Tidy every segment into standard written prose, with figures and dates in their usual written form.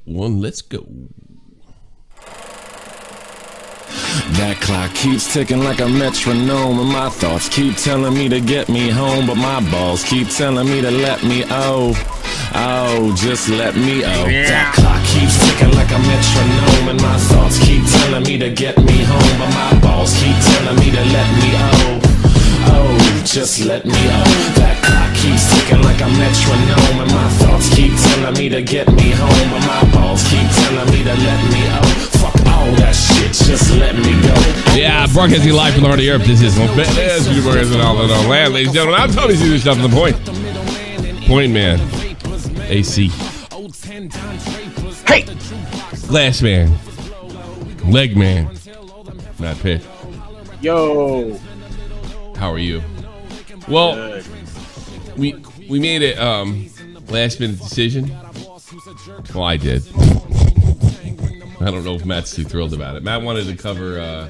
1, let's go. That clock keeps ticking like a metronome, and my thoughts keep telling me to get me home, but my balls keep telling me to let me just let me That clock keeps ticking like a metronome, and my thoughts keep telling me to get me home, but my balls keep telling me to let me just let me That clock keeps ticking like a metronome, and my thoughts keep telling me to get me home, but my balls keep telling me to let me fuck all that shit, just let me go. Yeah, broadcasting live from the heart of Europe. This is all land, ladies and gentlemen. I'm Tony C. Stuff from the Point. Point Man. AC. Hey! Glass Man. Leg Man. Not Pitt. Yo. How are you? Well, we made it last minute decision. Well, I did. I don't know if Matt's too thrilled about it. Matt wanted to cover, I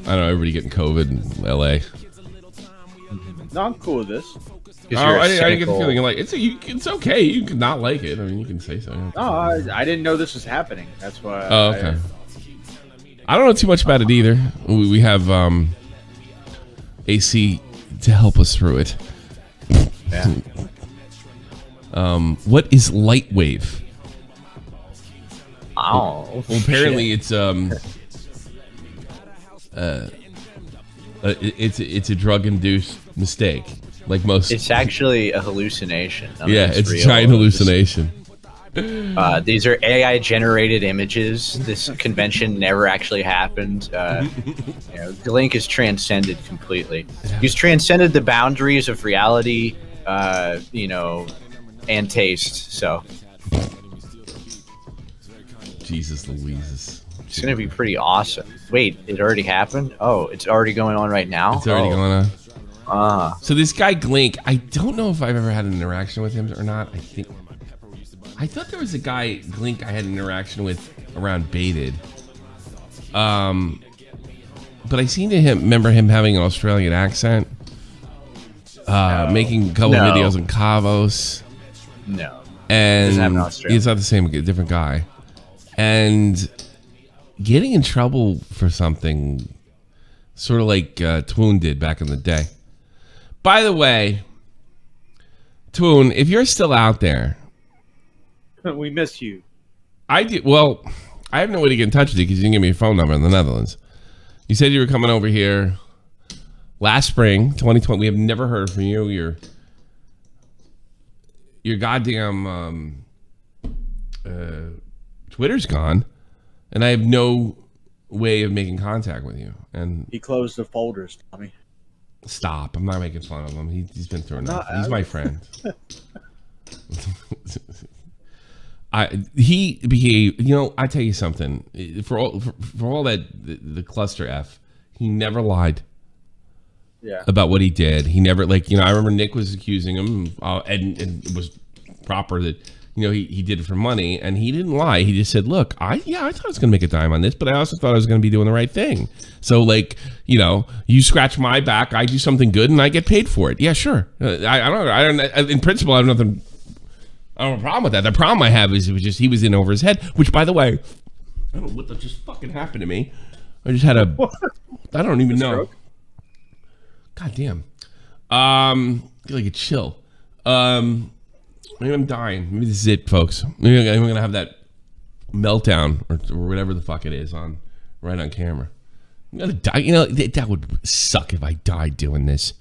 don't know, everybody getting COVID in LA. No, I'm cool with this. I didn't get the feeling like it's okay. You can not like it. I mean, you can say so. No, I didn't know this was happening. That's why. Oh, okay. I don't know too much about it either. We have AC to help us through it. Yeah. What is light wave? Oh, well, apparently it's it's a drug-induced mistake, like most. It's actually a hallucination. It's a giant hallucination. These are AI-generated images. This convention never actually happened. Link is transcended completely. He's transcended the boundaries of reality, and taste. So. Jesus Louises. It's going to be pretty awesome. Wait, it already happened? Oh, it's already going on right now? It's already going on. So So this guy Glink, I don't know if I've ever had an interaction with him or not. I thought there was a guy, Glink, I had an interaction with around Baited. But I seem to remember him having an Australian accent. Making a couple of videos on Kavos. No. And Doesn't have an Australian. He's not the same, a different guy. And getting in trouble for something, sort of like Twoon did back in the day. By the way, Twoon, if you're still out there, we miss you. I did. Well, I have no way to get in touch with you because you didn't give me your phone number in the Netherlands. You said you were coming over here last spring, 2020. We have never heard from you. Your goddamn Twitter's gone, and I have no way of making contact with you. And He closed the folders, Tommy. Stop! I'm not making fun of him. He's been through enough. He's my friend. He behaved. I tell you something. For all that the cluster F, he never lied. Yeah. About what he did. He never I remember Nick was accusing him, and it was proper that he did it for money, and he didn't lie. He just said, "Look, I thought I was going to make a dime on this, but I also thought I was going to be doing the right thing. So you scratch my back, I do something good, and I get paid for it. Yeah, sure. I don't. In principle, I have nothing. I don't have a problem with that. The problem I have is he was in over his head. Which, by the way, I don't know what just fucking happened to me. I just had I don't even know. Stroke? God damn. Get like a chill. Maybe I'm dying. Maybe this is it, folks. Maybe I'm gonna have that meltdown or whatever the fuck it is right on camera. I'm gonna die. That would suck if I died doing this.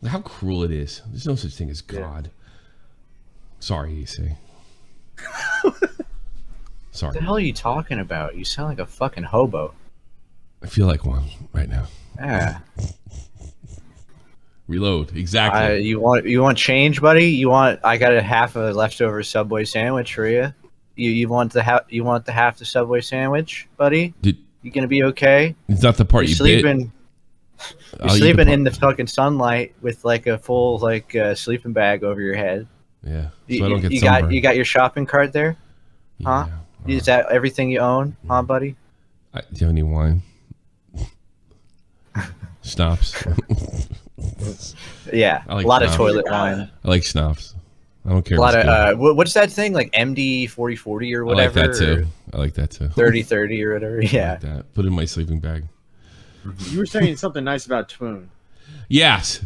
How cruel it is. There's no such thing as God. Sorry, EC. Sorry. What the hell are you talking about? You sound like a fucking hobo. I feel like one right now. Yeah. Reload. Exactly. You want change, buddy? I got a half a leftover Subway sandwich for you. You want the half the Subway sandwich, buddy? You gonna be okay? It's not the part You're you sleeping. bit. You're sleeping in the fucking sunlight with like a full sleeping bag over your head. Yeah. So I don't get you got your shopping cart there? Huh? Yeah. Is that everything you own, huh, buddy? Do you have any wine? Schnapps. Yeah, I like a lot of schnapps. toilet wine. I like schnapps. I don't care. A lot of what's that thing like MD4040 or whatever? I like that too. I like that too. 3030 or whatever. Yeah. Like that. Put it in my sleeping bag. You were saying something nice about Twoon. Yes.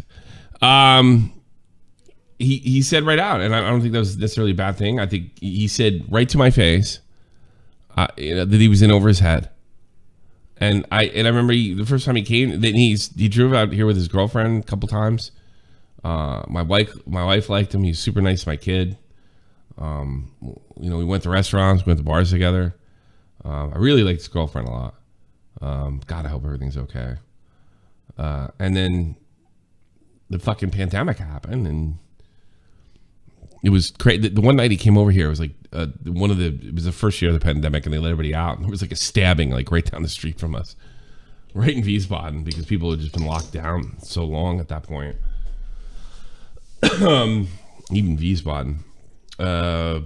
He said right out, and I don't think that was necessarily a bad thing. I think he said right to my face that he was in over his head. And I remember the first time he came, then he drove out here with his girlfriend a couple times. My wife liked him. He's super nice to my kid. We went to restaurants, we went to bars together. I really liked his girlfriend a lot. God, I hope everything's okay. And then the fucking pandemic happened, and it was crazy. The one night he came over here, it was like it was the first year of the pandemic, and they let everybody out. And there was like a stabbing like right down the street from us, right in Wiesbaden, because people had just been locked down so long at that point. Even Wiesbaden. No,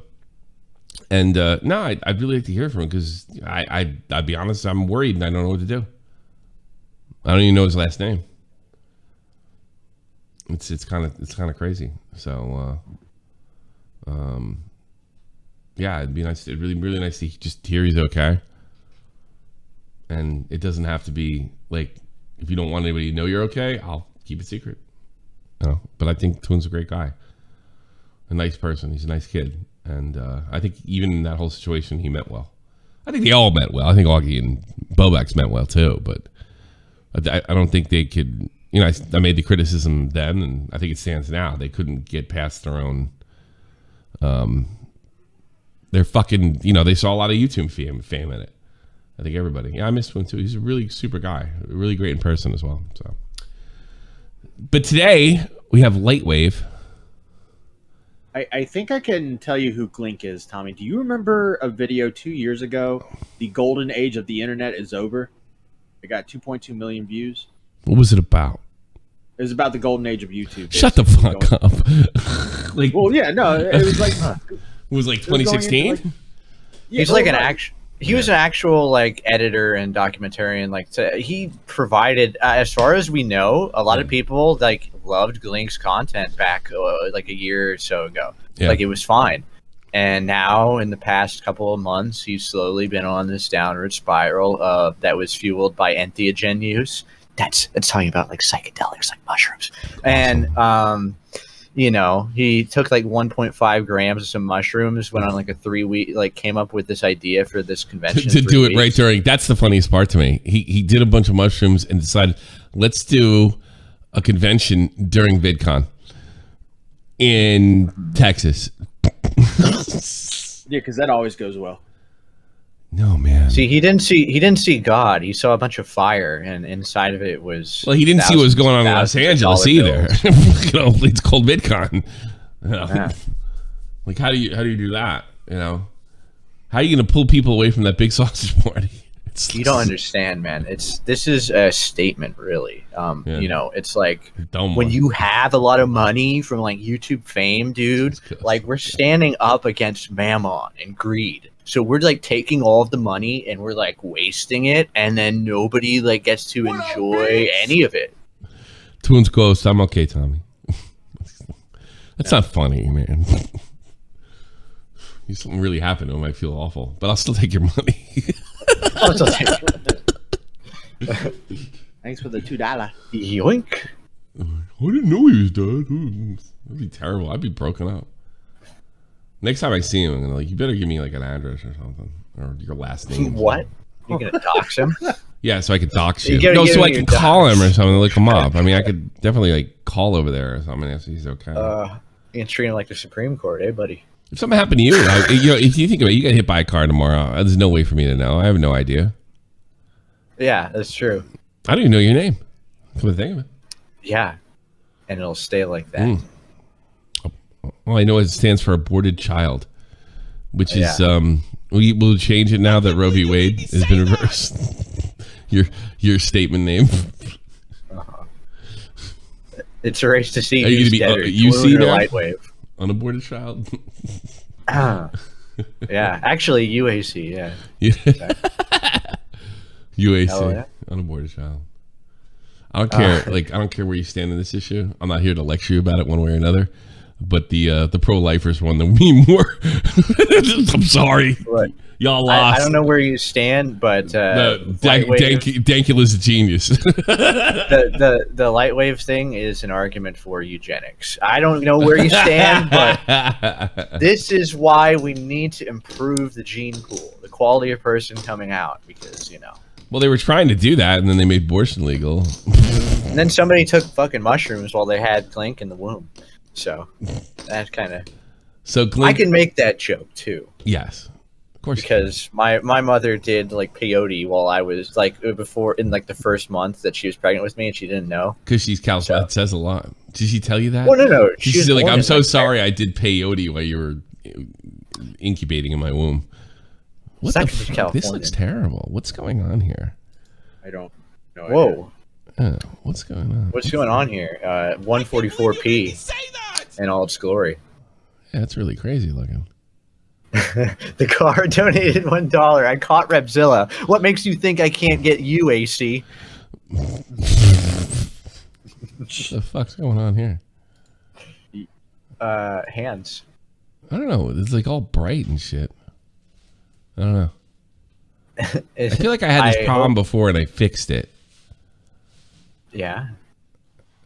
I'd really like to hear from him, because I'd be honest, I'm worried and I don't know what to do. I don't even know his last name. It's kind of crazy. So yeah, it'd be nice. It'd really nice to just hear he's okay. And it doesn't have to be like, if you don't want anybody to know you're okay, I'll keep it secret. But I think Twoon's a great guy, a nice person. He's a nice kid, and I think even in that whole situation, he meant well. I think they all meant well. I think Augie and Bobax meant well too, but I don't think they could. I made the criticism then, and I think it stands now. They couldn't get past their own. They're fucking. They saw a lot of YouTube fame in it. I think everybody. Yeah, I miss Twoon too. He's a really super guy, really great in person as well. So. But today we have Lightwave. I think I can tell you who Glink is, Tommy. Do you remember a video 2 years ago? The golden age of the internet is over. It got 2.2 million views. What was it about? It was about the golden age of YouTube. Shut the fuck up. Like, well, yeah, no, it was like it was like 2016. He's like an action. He was an actual like editor and documentarian. Like he provided, as far as we know, a lot of people like loved Glink's content back like a year or so ago. Yeah. Like it was fine. And now in the past couple of months, he's slowly been on this downward spiral that was fueled by entheogen use. That's talking about like psychedelics, like mushrooms. And he took like 1.5 grams of some mushrooms, went on like a 3-week, like came up with this idea for this convention. To do it right during, that's the funniest part to me. He did a bunch of mushrooms and decided, let's do a convention during VidCon in Texas. Yeah, because that always goes well. No, man. See, he didn't see God. He saw a bunch of fire, and inside of it was. Well, he didn't see what was going on in Los Angeles either. It's called VidCon. Yeah. Like, how do you do that? How are you going to pull people away from that big sausage party? You don't understand, man. This is a statement, really. It's like when you have a lot of money from like YouTube fame, dude. Like we're standing up against mammon and greed. So we're like taking all of the money and we're like wasting it, and then nobody like gets to enjoy any of it. Twoon's ghost. I'm okay, Tommy. That's not funny, man. If something really happened to him, I feel awful, but I'll still take your money. I'll still take it. Thanks for the $2. Yoink. I didn't know he was dead. That'd be terrible. I'd be broken up. Next time I see him, I'm gonna you better give me like an address or something, or your last name. What? You're gonna dox him? Yeah, so I could dox you. No, so I can call him or something, look him up. I mean, I could definitely like call over there or something if he's okay. You can treat him like the Supreme Court, buddy? If something happened to you, if you think about it, you get hit by a car tomorrow. There's no way for me to know. I have no idea. Yeah, that's true. I don't even know your name. Come to think of it. Yeah, and it'll stay like that. Well, I know it stands for aborted child, which is we'll change it now that Roe v. Wade has been reversed. your statement name. It's a race to see. Are you going to be UC there? Lightwave. Unaborted child. Yeah, actually UAC. Yeah. UAC. Yeah. Unaborted child. I don't care. I don't care where you stand in this issue. I'm not here to lecture you about it one way or another. but the pro-lifers won the meme war. I'm sorry. Look, Y'all lost. I don't know where you stand, but Dankula's a genius. the light wave thing is an argument for eugenics. I don't know where you stand, but this is why we need to improve the gene pool, the quality of person coming out, because Well, they were trying to do that, and then they made abortion legal. And then somebody took fucking mushrooms while they had Clink in the womb. So that's kind of. So Clink, I can make that joke too. Yes. Of course, because my mother did like peyote while I was like before in like the first month that she was pregnant with me, and she didn't know because she's Cal. So. That says a lot. Did she tell you that? Well, no. She's like, I'm so sorry I did peyote while you were incubating in my womb. What the fuck? This looks terrible. What's going on here? I don't know. Whoa. What's going on? What's going on here? 144p in all its glory. Yeah, that's really crazy looking. The car donated $1. I caught Repzilla. What makes you think I can't get you, AC? What the fuck's going on here? Hands. I don't know. It's like all bright and shit. I don't know. I feel like I had this problem before and I fixed it. Yeah.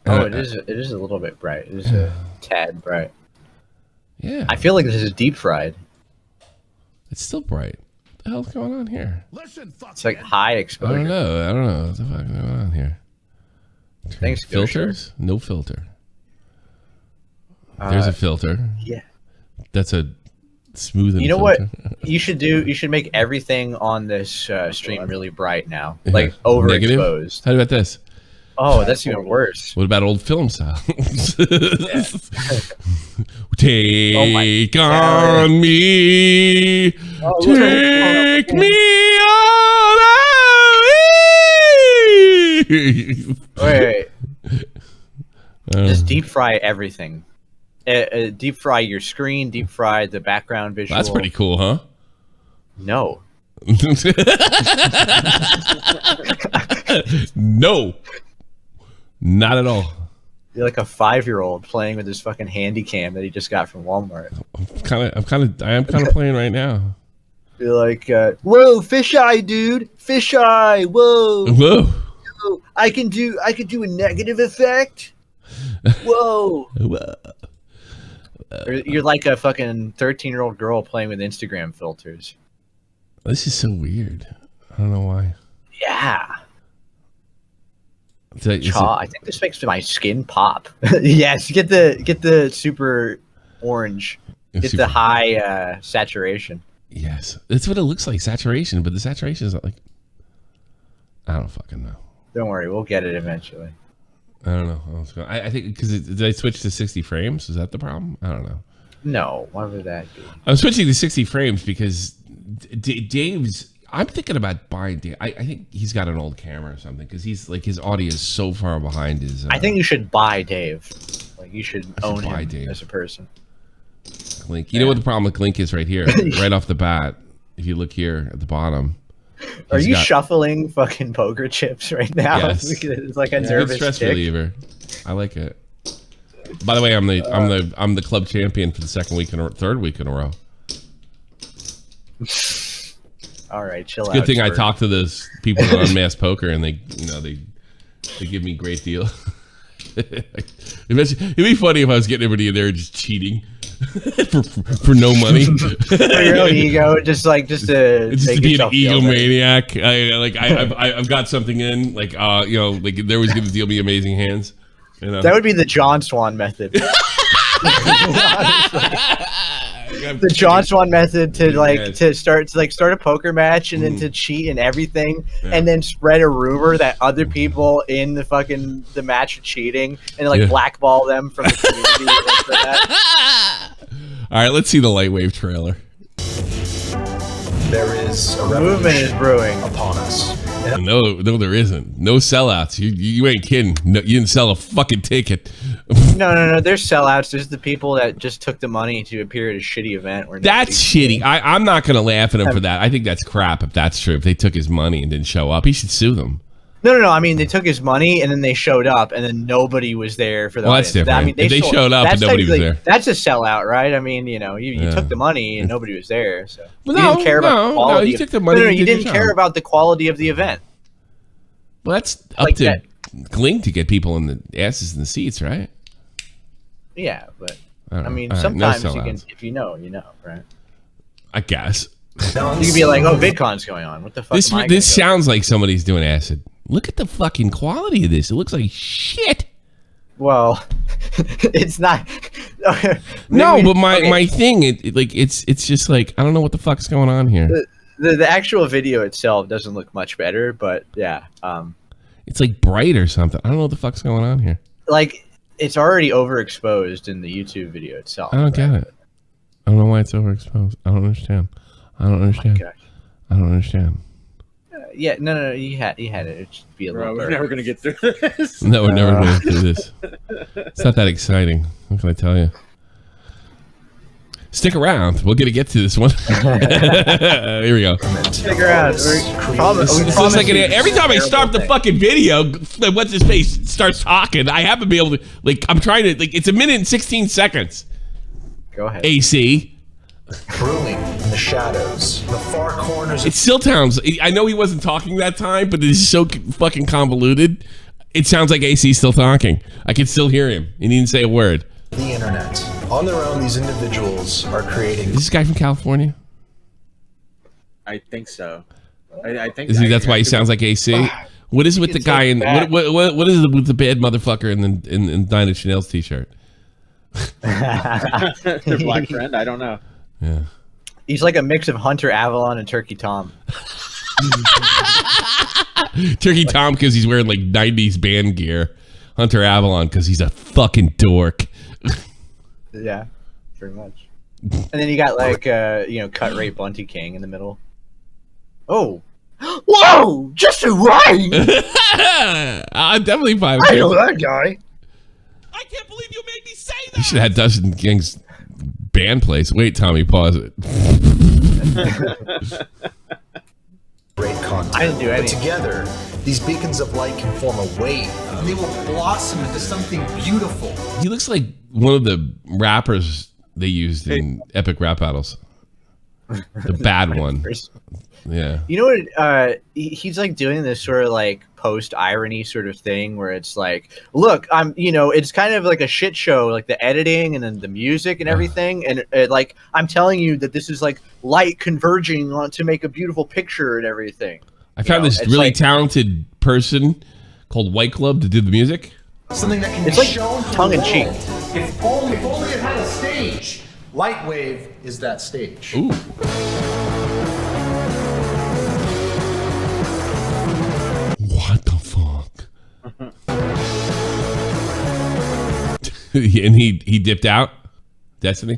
Oh, it is a little bit bright. It is a tad bright. Yeah. I feel like this is deep fried. It's still bright. What the hell's going on here? It's like high exposure. I don't know. What the fuck is going on here? Thanks, filters? No filter. There's a filter. Yeah. That's a smooth. You know filter. what you should do? You should make everything on this stream really bright now, like overexposed. How about this? Oh, that's even worse. What about old film style? Take on me, take me on. Wait. Just deep fry everything. Deep fry your screen. Deep fry the background visual. That's pretty cool, huh? No. No. Not at all. You're like a 5-year-old playing with his fucking handy cam that he just got from Walmart. I am kind of playing right now. You're like, whoa, fisheye, dude, fisheye, whoa, whoa. I can do a negative effect. Whoa. You're like a fucking 13-year-old girl playing with Instagram filters. This is so weird. I don't know why. Yeah. I think this makes my skin pop. Yes, get the super orange. Get the high saturation. Yes, that's what it looks like, saturation. But the saturation is not like. I don't fucking know. Don't worry, we'll get it eventually. I don't know. I think because did I switch to 60 frames? Is that the problem? I don't know. No, why would that be? I'm switching to 60 frames because Dave's. I'm thinking about buying Dave. I think he's got an old camera or something because he's like his audio is so far behind his. I think you should buy Dave. Like you should own him Dave as a person. Clink. You know what the problem with Clink is right here, right off the bat. If you look here at the bottom. Are you shuffling fucking poker chips right now? Yes. It's like a nervous stress tick. reliever. I like it. By the way, I'm the club champion for the third week in a row. All right, chill out. Good thing I talked to those people on Unmasked Poker, and they give me a great deal. It'd be funny if I was getting everybody in there just cheating for no money. For your own ego, just to be an egomaniac. I've got something in, like they're always going to deal me amazing hands. You know? That would be the John Swan method. The John Swan method to start a poker match and then to cheat and everything, and then spread a rumor that other people in the match are cheating and blackball them from the community. All right, let's see the Lightwave trailer. There is a movement is brewing upon us. No, there isn't. No sellouts. You ain't kidding. No, you didn't sell a fucking ticket. No. There's sellouts. There's the people that just took the money to appear at a shitty event. That's shitty. I'm not going to laugh at him for that. I think that's crap if that's true. If they took his money and didn't show up, he should sue them. No. I mean, they took his money and then they showed up, and then nobody was there for the. Well, that's audience. different. I mean, If they showed up and nobody was there. That's a sellout, right? I mean, you took the money and nobody was there, so Well, you didn't care about the quality. you took the money. No, and you did didn't your care job. about the quality of the event. Well, that's up Like to that. Glink to get people in the asses in the seats, right? Yeah, but I don't I know. mean, All right, sometimes no you can, sellouts. if you know, right? I guess. You can be like, "Oh, VidCon's going on. What the fuck?" This am I this gonna go?" sounds like somebody's doing acid. Look at the fucking quality of this. It looks like shit. Well, it's not. No, but my okay, my thing, it's just like I don't know what the fuck's going on here. the actual video itself doesn't look much better, but yeah, It's like bright or something. I don't know what the fuck's going on here. like it's already overexposed in the YouTube video itself. I don't get it. I don't know why it's overexposed. I don't understand. I don't understand. Gosh. I don't understand. Yeah, no, you had it. It should be a Bro, little. we're darker. never gonna get through this. No, we're never going to do this. It's not that exciting. What can I tell you? Stick around. We're going to get to this one. Here we go. Stick around. This looks like every time I start the fucking video, what's his face starts talking. I haven't been able to, I'm trying to, it's a minute and 16 seconds. Go ahead. AC. Brewing in the shadows, the far corners. It still sounds, I know he wasn't talking that time, but it's so fucking convoluted. It sounds like AC's still talking. I can still hear him. He didn't say a word. The internet. On their own, these individuals are creating. Is this guy from California? I think so. I think That's why he sounds like AC? What is with the guy in, what is it with the bad motherfucker in Dinah Chanel's t-shirt? their black friend. I don't know. Yeah. He's like a mix of Hunter Avalon and Turkey Tom. Turkey Tom because he's wearing 90s band gear. Hunter Avalon because he's a fucking dork. Yeah, pretty much. And then you got Cut Rate Bunty King in the middle. Oh. Whoa! Jesse Ryan! I'm definitely fine. I know that guy. I can't believe you made me say that. You should have had Dustin King's band place. Wait, Tommy, pause it. Great content. I didn't do But anything. together, these beacons of light can form a wave. And they will blossom into something beautiful. He looks like one of the rappers they used in epic rap battles. The bad one. Yeah. You know what? He's like doing this sort of post irony sort of thing where it's like, look, it's kind of like a shit show, like the editing and then the music and everything, and I'm telling you that this is light converging on to make a beautiful picture and everything. I found this really talented person called White Club to do the music. Something that can It's be like shown to tongue the in cheek. world. If only it had a stage. Lightwave is that stage. Ooh. What the fuck? And he dipped out? Destiny?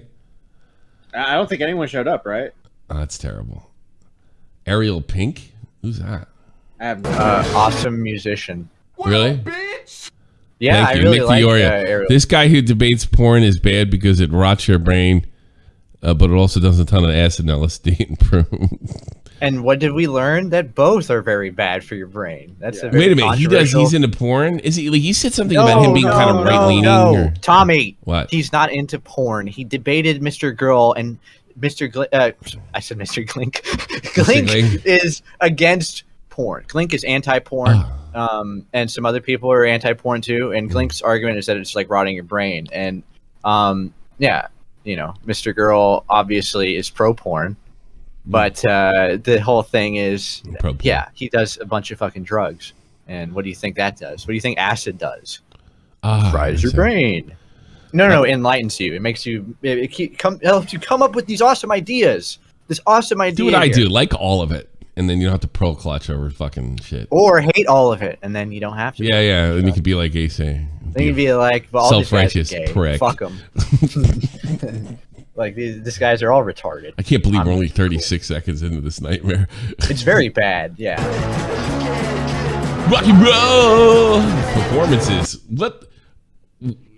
I don't think anyone showed up, right? Oh, that's terrible. Ariel Pink? Who's that? I have no idea. Awesome musician. Really? Yeah, Thank I you, really Nick like Fioria. Ariel. This guy who debates porn is bad because it rots your brain, but it also does a ton of acid and LSD and prune. And what did we learn? That both are very bad for your brain. That's a very Wait a minute, controversial- he's into porn? Is he? He said something about him being kind of right-leaning? No. Or Tommy, what? he's not into porn. He debated Mr. Girl and Mr. I said Mr. Glink. Glink Glink? is against porn. Glink is anti-porn. Oh. And some other people are anti-porn too. And Glink's argument is that it's like rotting your brain. And yeah, Mr. Girl obviously is pro-porn. But the whole thing is, Pro-porn. yeah, he does a bunch of fucking drugs. And what do you think that does? What do you think acid does? Fries your brain. No, it enlightens you. It makes you. It helps you come up with these awesome ideas. This awesome idea. Do what I here. do, like all of it, and then you don't have to pearl clutch over fucking shit. Or hate all of it, and then you don't have to. Yeah, and you can be like AC. Then you'd be like, well, all these guys are Self-righteous gay. prick. Fuck them. Like these guys are all retarded. I can't believe we're only 36 seconds into this nightmare. It's very bad. Yeah. Rock and roll performances. What?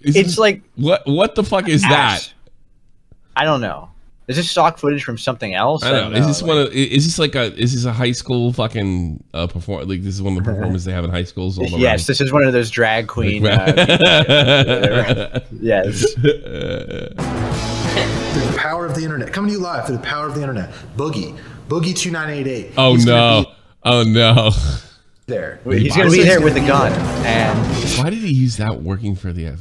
It's like what the fuck is that? I don't know. Is this stock footage from something else? I don't know. Is this one of? Is this like a? Is this a high school fucking perform? Like this is one of the performances they have in high schools. All around. Yes, this is one of those drag queen. Yes. Through the power of the internet. Coming to you live through the power of the internet. Boogie 2988. Oh no! Oh no! There. He's going to be there with a gun. And why did he use that working for the?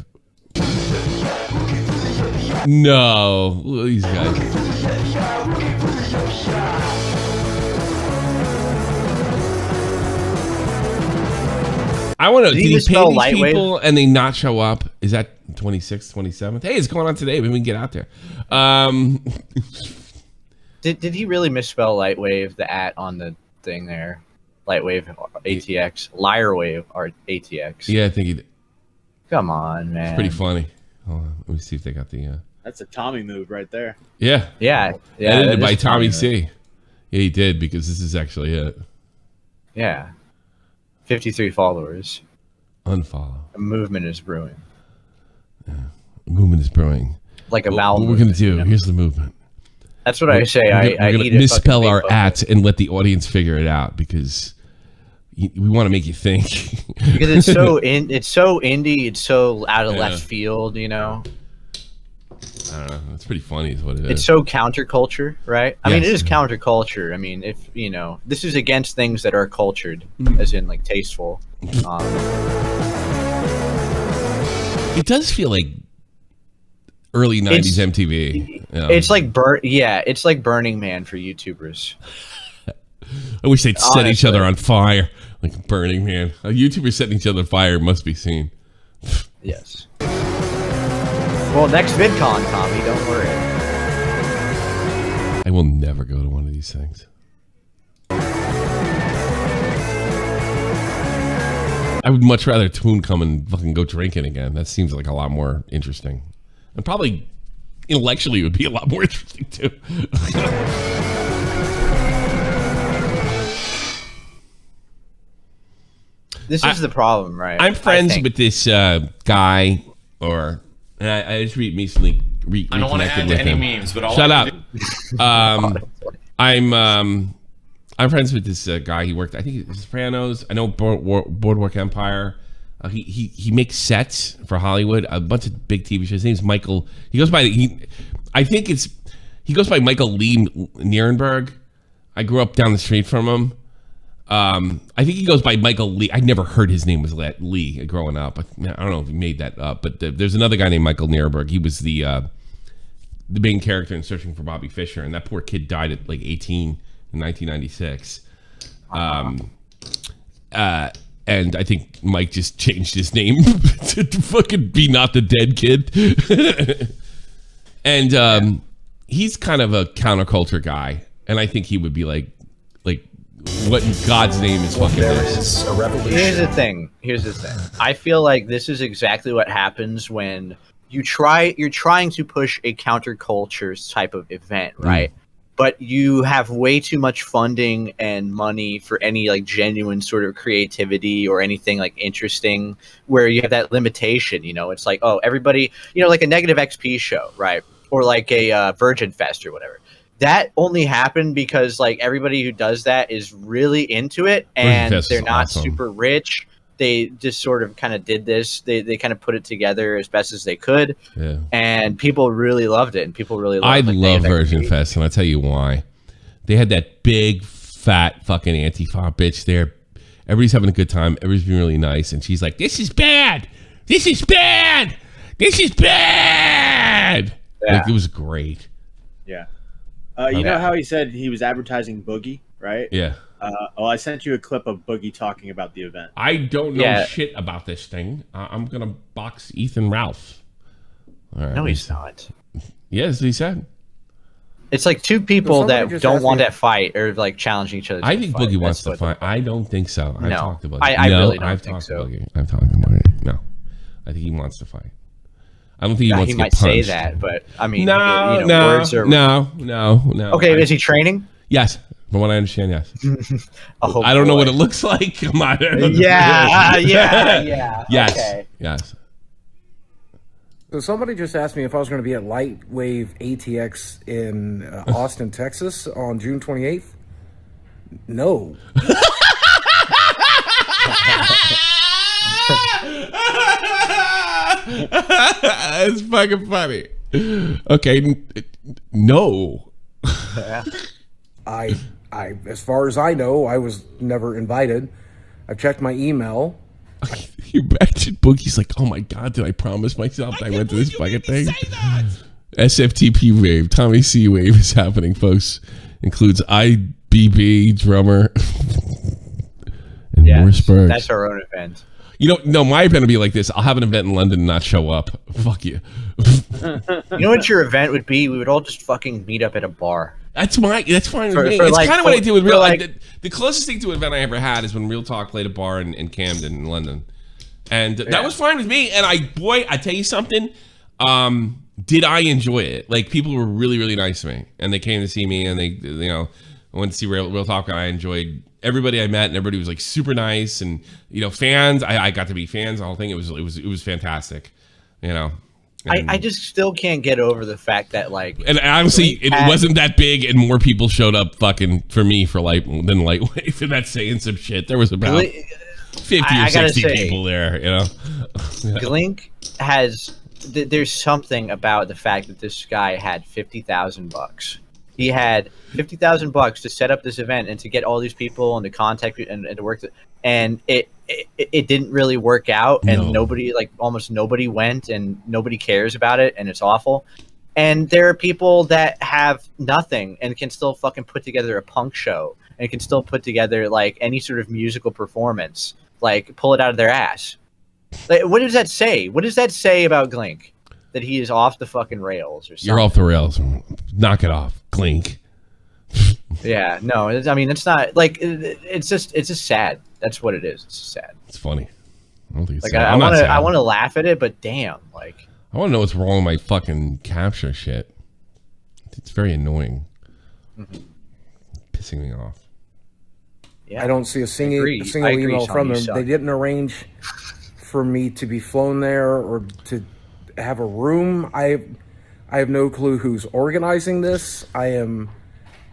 No, look at these guys. I want to. Did he pay these people and they not show up? Is that 26th, 27th? Hey, it's going on today. Maybe we can get out there. Did he really misspell Lightwave, the at on the thing there? Lightwave ATX, Liarwave or ATX. Yeah, I think he did. Come on, man. It's pretty funny. Hold on, let me see if they got the. That's a Tommy move right there. Yeah. Edited by Tommy C. Yeah, he did because this is actually it. Yeah. 53 followers. Unfollow. A movement is brewing. Yeah. A movement is brewing. Like a vowel. What we're gonna do? Here's the movement. That's what I say. We're gonna misspell our at and let the audience figure it out because we want to make you think. Because it's so indie. It's so out of left field. You know. I don't know. It's pretty funny, is what it is. It's so counterculture, right? I mean, it is counterculture. I mean, if you know, this is against things that are cultured, as in like tasteful. It does feel like early '90s MTV. It's like it's like Burning Man for YouTubers. I wish they'd set each other on fire, like Burning Man. A YouTuber setting each other on fire must be seen. Yes. Well, next VidCon, Tommy, don't worry. I will never go to one of these things. I would much rather Twoon come and fucking go drinking again. That seems like a lot more interesting. And probably intellectually it would be a lot more interesting too. This is the problem, right? I'm friends with this guy, and I just recently reconnected I don't want to add to any memes, but shut up. I'm friends with this guy. He worked, I think, it's Sopranos. I know Boardwalk Empire. He makes sets for Hollywood, a bunch of big TV shows. His name's Michael. He goes by he goes by Michael Lee Nierenberg. I grew up down the street from him. I think he goes by Michael Lee. I never heard his name was Lee growing up. I don't know if he made that up, but there's another guy named Michael Nierenberg. He was the main character in Searching for Bobby Fischer, and that poor kid died at like 18 in 1996. And I think Mike just changed his name to fucking be not the dead kid. And he's kind of a counterculture guy, and I think he would be like what in God's name is fucking this? A revolution. Here's the thing. I feel like this is exactly what happens when you're trying to push a counterculture type of event, right? But you have way too much funding and money for any like genuine sort of creativity or anything like interesting, where you have that limitation. You know, it's like, oh, everybody, you know, like a Negative XP show, right? Or like a Virgin Fest or whatever. That only happened because like everybody who does that is really into it, and they're not super rich. They just sort of kind of did this. They kind of put it together as best as they could, and people really loved it. And people really loved it. I love Virgin Fest, and I'll tell you why. They had that big, fat, fucking Antifa bitch there. Everybody's having a good time. Everybody's being really nice, and she's like, "This is bad. This is bad. This is bad." Yeah. Like, it was great. Yeah. You know how he said he was advertising Boogie, right? Yeah. I sent you a clip of Boogie talking about the event. I don't know shit about this thing. I'm going to box Ethan Ralph. All right. No, he's not. Yes, he said. It's like two people that don't want to fight or like challenging each other. I think Boogie wants to fight. I don't think so. I've talked to Boogie. I really don't think so. I've talked to Boogie. No. I think he wants to fight. I don't think he wants to get punched. He might say that, but I mean, no. Okay, is he training? Yes, from what I understand, yes. Oh, I don't know what it looks like. Yeah. Yes, okay. yes. So somebody just asked me if I was going to be at Lightwave ATX in Austin, Texas on June 28th. No. It's fucking funny. Okay, no. I, as far as I know, I was never invited. I checked my email. You imagine Boogie's like, oh my god, did I promise myself that I went to this fucking thing? SFTP wave, Tommy C wave is happening, folks. Includes IBB drummer and more Spurs. That's our own event. You know, no, my event would be like this. I'll have an event in London and not show up. Fuck you. You know what your event would be? We would all just fucking meet up at a bar. That's fine with me. It's kind of what I do with Real. The closest thing to an event I ever had is when Real Talk played a bar in Camden in London, and that was fine with me. And I tell you something, did I enjoy it? Like, people were really, really nice to me, and they came to see me, and they, I went to see Real Talk, and I enjoyed everybody I met, and everybody was like super nice, and fans. I got to be fans. The whole thing. It was fantastic. I just still can't get over the fact that, like, and honestly, it wasn't that big, and more people showed up fucking for me than Lightwave, and that's saying some shit. There was about 50 or 60 people there, Glink there's something about the fact that this guy had $50,000. He had $50,000 to set up this event and to get all these people and to contact and to work, and it didn't really work out, and almost nobody went, and nobody cares about it, and it's awful. And there are people that have nothing and can still fucking put together a punk show and can still put together like any sort of musical performance, like pull it out of their ass. Like, what does that say? What does that say about Glink? That he is off the fucking rails or something? You're off the rails. Knock it off, Glink. Yeah, no, I mean, it's not like it's just sad. That's what it is. It's just sad. It's funny. I don't think it's like sad. I want to laugh at it, but damn, like I want to know what's wrong with my fucking capture shit. It's very annoying. Pissing me off. Yeah, I don't see a single email from them. They didn't arrange for me to be flown there or to have a room. I have no clue who's organizing this. I am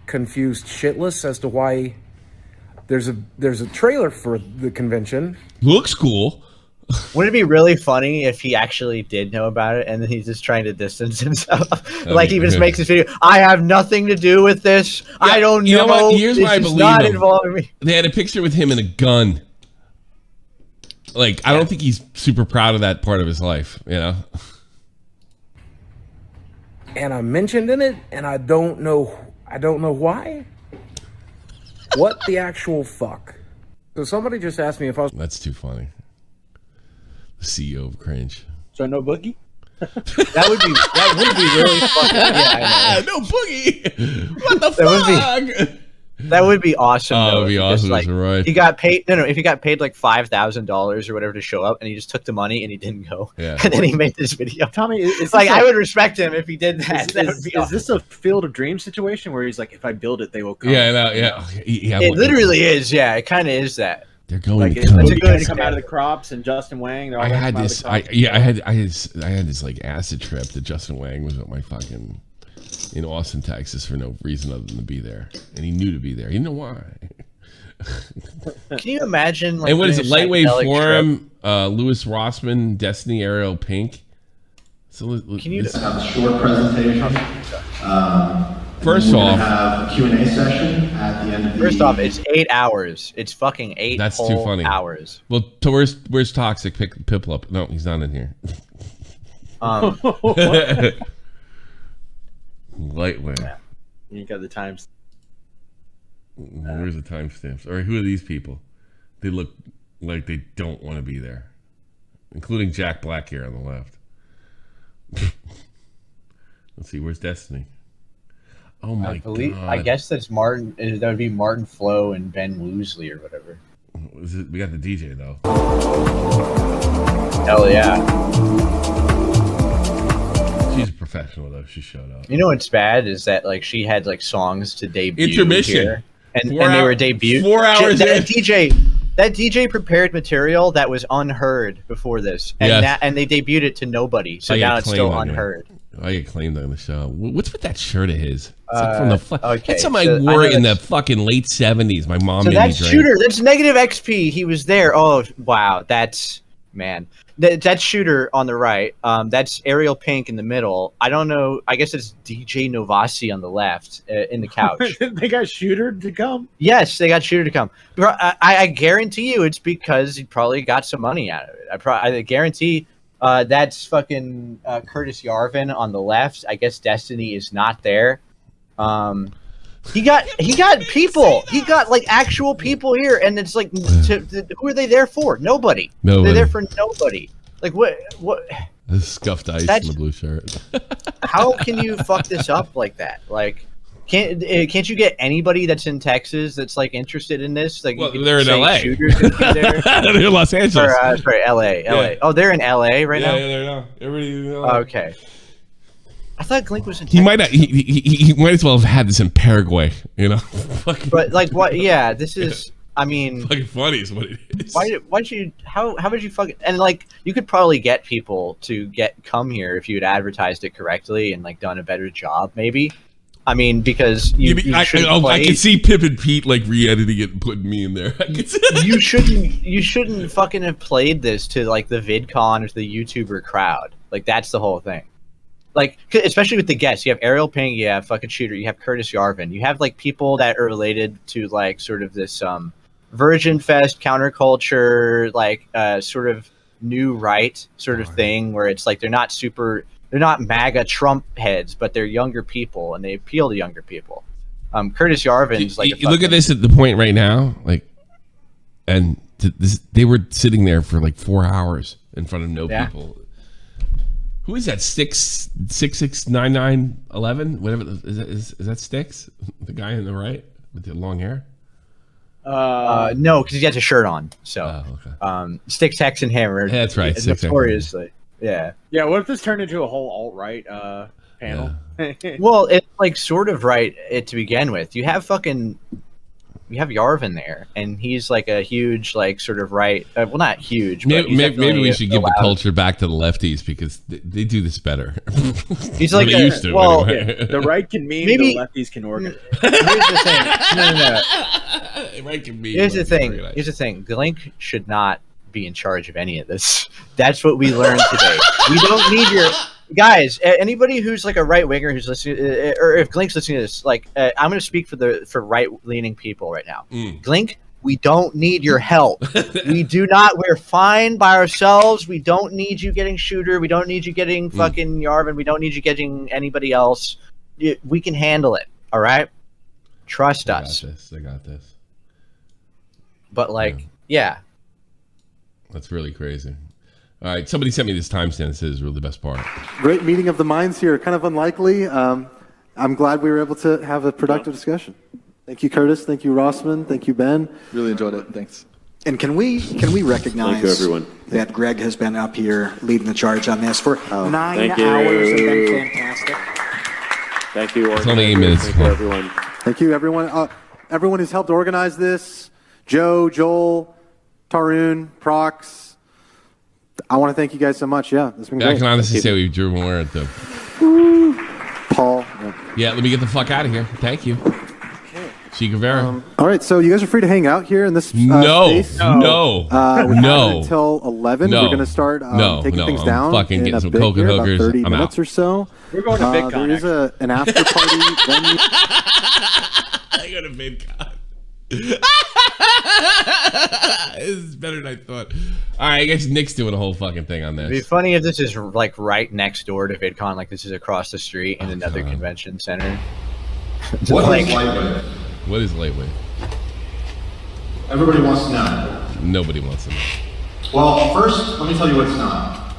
confused shitless as to why there's a trailer for the convention. Looks cool. Wouldn't it be really funny if he actually did know about it and then he's just trying to distance himself? Like, he just makes this video. I have nothing to do with this. Yeah, I don't know. You know what? Here's why I believe not him. Involving me. They had a picture with him and a gun. Like, I don't think he's super proud of that part of his life, And I'm mentioned in it, and I don't know why. What the actual fuck? So somebody just asked me if I was... That's too funny. The CEO of Cringe. So no Boogie? That would be really fucking... Yeah, no Boogie! What the fuck? That would be awesome. Oh, that would be awesome. Like, right. He got paid. No, if he got paid like $5,000 or whatever to show up, and he just took the money and he didn't go, and then he made this video. Tommy, it's like I would respect him if he did that. Is this a Field of Dreams situation where he's like, if I build it, they will come? Yeah, no, yeah. It literally is. Yeah, it kind of is that. They're going to come. It's come out of the crops, and Justin Wang. I had this. I had this like acid trip that Justin Wang was at my fucking. In Austin, Texas, for no reason other than to be there, and he knew to be there. You know why? Can you imagine? Like, and what is it? Lightwave Forum, Louis Rossman, Destiny Aerial Pink. So can you have a short presentation? First off, have a Q&A session at the end of the. First off, it's 8 hours. It's fucking 8. That's too funny. Hours. Well, so where's Toxic Piplup? No, he's not in here. Lightwave. Yeah. You got the times. Where's the timestamps? All right, who are these people? They look like they don't want to be there, including Jack Black here on the left. Let's see, where's Destiny? Oh my god! I guess that's Martin. That would be Martin Flo and Ben Woosley or whatever. We got the DJ though. Hell yeah! She's a professional though. She showed up. You know what's bad is that like she had like songs to debut intermission here, and they were debuted. 4 hours. DJ that DJ prepared material that was unheard before this, and and they debuted it to nobody. So now it's still unheard. I get claimed on the show. What's with that shirt of his? It's like from the okay, that's something I wore in the fucking late 70s. My mom made me drink. Shooter, that's negative XP. He was there. Oh wow, that's man. That Shooter on the right. That's Ariel Pink in the middle. I don't know. I guess it's DJ Novasi on the left in the couch. They got Shooter to come. Yes, they got Shooter to come. I guarantee you, it's because he probably got some money out of it. I guarantee. That's fucking Curtis Yarvin on the left. I guess Destiny is not there. He got people. He got like actual people here, and it's like, who are they there for? Nobody. They're there for nobody. Like what? This scuffed ice in the blue shirt. How can you fuck this up like that? Like, can't you get anybody that's in Texas that's like interested in this? Like, well, they're in LA. There. They're in Los Angeles. Sorry, LA. Yeah. Oh, they're in LA right now. Yeah, they're now. Everybody in LA. Okay. I thought Glink was in. He might. He might as well have had this in Paraguay. You know. But like what? Yeah, this is. I mean, fucking funny is what it is. Why'd you? How would you fucking? And like, you could probably get people to come here if you had advertised it correctly and like done a better job, maybe. I mean, because I can see Pip and Pete like re-editing it and putting me in there. You shouldn't fucking have played this to like the VidCon or to the YouTuber crowd. Like that's the whole thing. Like, especially with the guests, you have Ariel Ping, you have fucking Shooter, you have Curtis Yarvin, you have like people that are related to like sort of this Virgin Fest counterculture, like sort of new right sort of thing, where it's like they're not MAGA Trump heads, but they're younger people and they appeal to younger people. Curtis Yarvin's like you look at this at the point right now, like, and they were sitting there for like 4 hours in front of no people. Who is that? 6669911? Whatever is that Sticks? The guy on the right with the long hair? No, because he has a shirt on. So okay. Sticks, Hex, and Hammer. Yeah, that's right. Notoriously. Yeah. Yeah, what if this turned into a whole alt-right panel? Yeah. Well, it's like sort of right to begin with. You have Yarvin there, and he's like a huge, like, sort of right. Well, not huge. But maybe we should give the culture back to the lefties because they do this better. He's like, used to. Well, anyway. The right can mean the lefties can organize. Here's the thing. No. The right can mean. Here's the thing. Glink should not be in charge of any of this. That's what we learned today. We don't need your guys. Anybody who's like a right winger who's listening, or if Glink's listening to this, like I'm going to speak for right leaning people right now. Glink, we don't need your help. We're fine by ourselves. We don't need you getting Shooter. We don't need you getting fucking Yarvin. We don't need you getting anybody else. We can handle it. All right. Trust us. I got this. But like, yeah. That's really crazy. All right, somebody sent me this timestamp. This is really the best part. Great meeting of the minds here. Kind of unlikely. I'm glad we were able to have a productive discussion. Thank you, Curtis. Thank you, Rossman. Thank you, Ben. Really enjoyed it. Thanks. And can we recognize Thank you, everyone. that Greg has been up here leading the charge on this for 9 thank hours you. and been fantastic. Thank you. It's only 8 minutes. Thank you, everyone. Thank you, everyone. Everyone who's helped organize this. Joe, Joel, Twoon, Prox. I want to thank you guys so much. Yeah, it's been great. I can honestly say we drew more at the Paul. Yeah, let me get the fuck out of here. Thank you. Che Guevara. All right, so you guys are free to hang out here in this space. No. We have until 11. We're going to start taking things down. Fucking in getting a some bit coke and here, hookers. about 30 I'm minutes out. or so. We're going to VidCon. There is an after party venue. I go to VidCon. This is better than I thought. All right, I guess Nick's doing a whole fucking thing on this. It'd be funny if this is like right next door to VidCon, like this is across the street in another convention center. What is lightweight? What is lightweight? Everybody wants to know. Nobody wants to know. Well, first, let me tell you what it's not.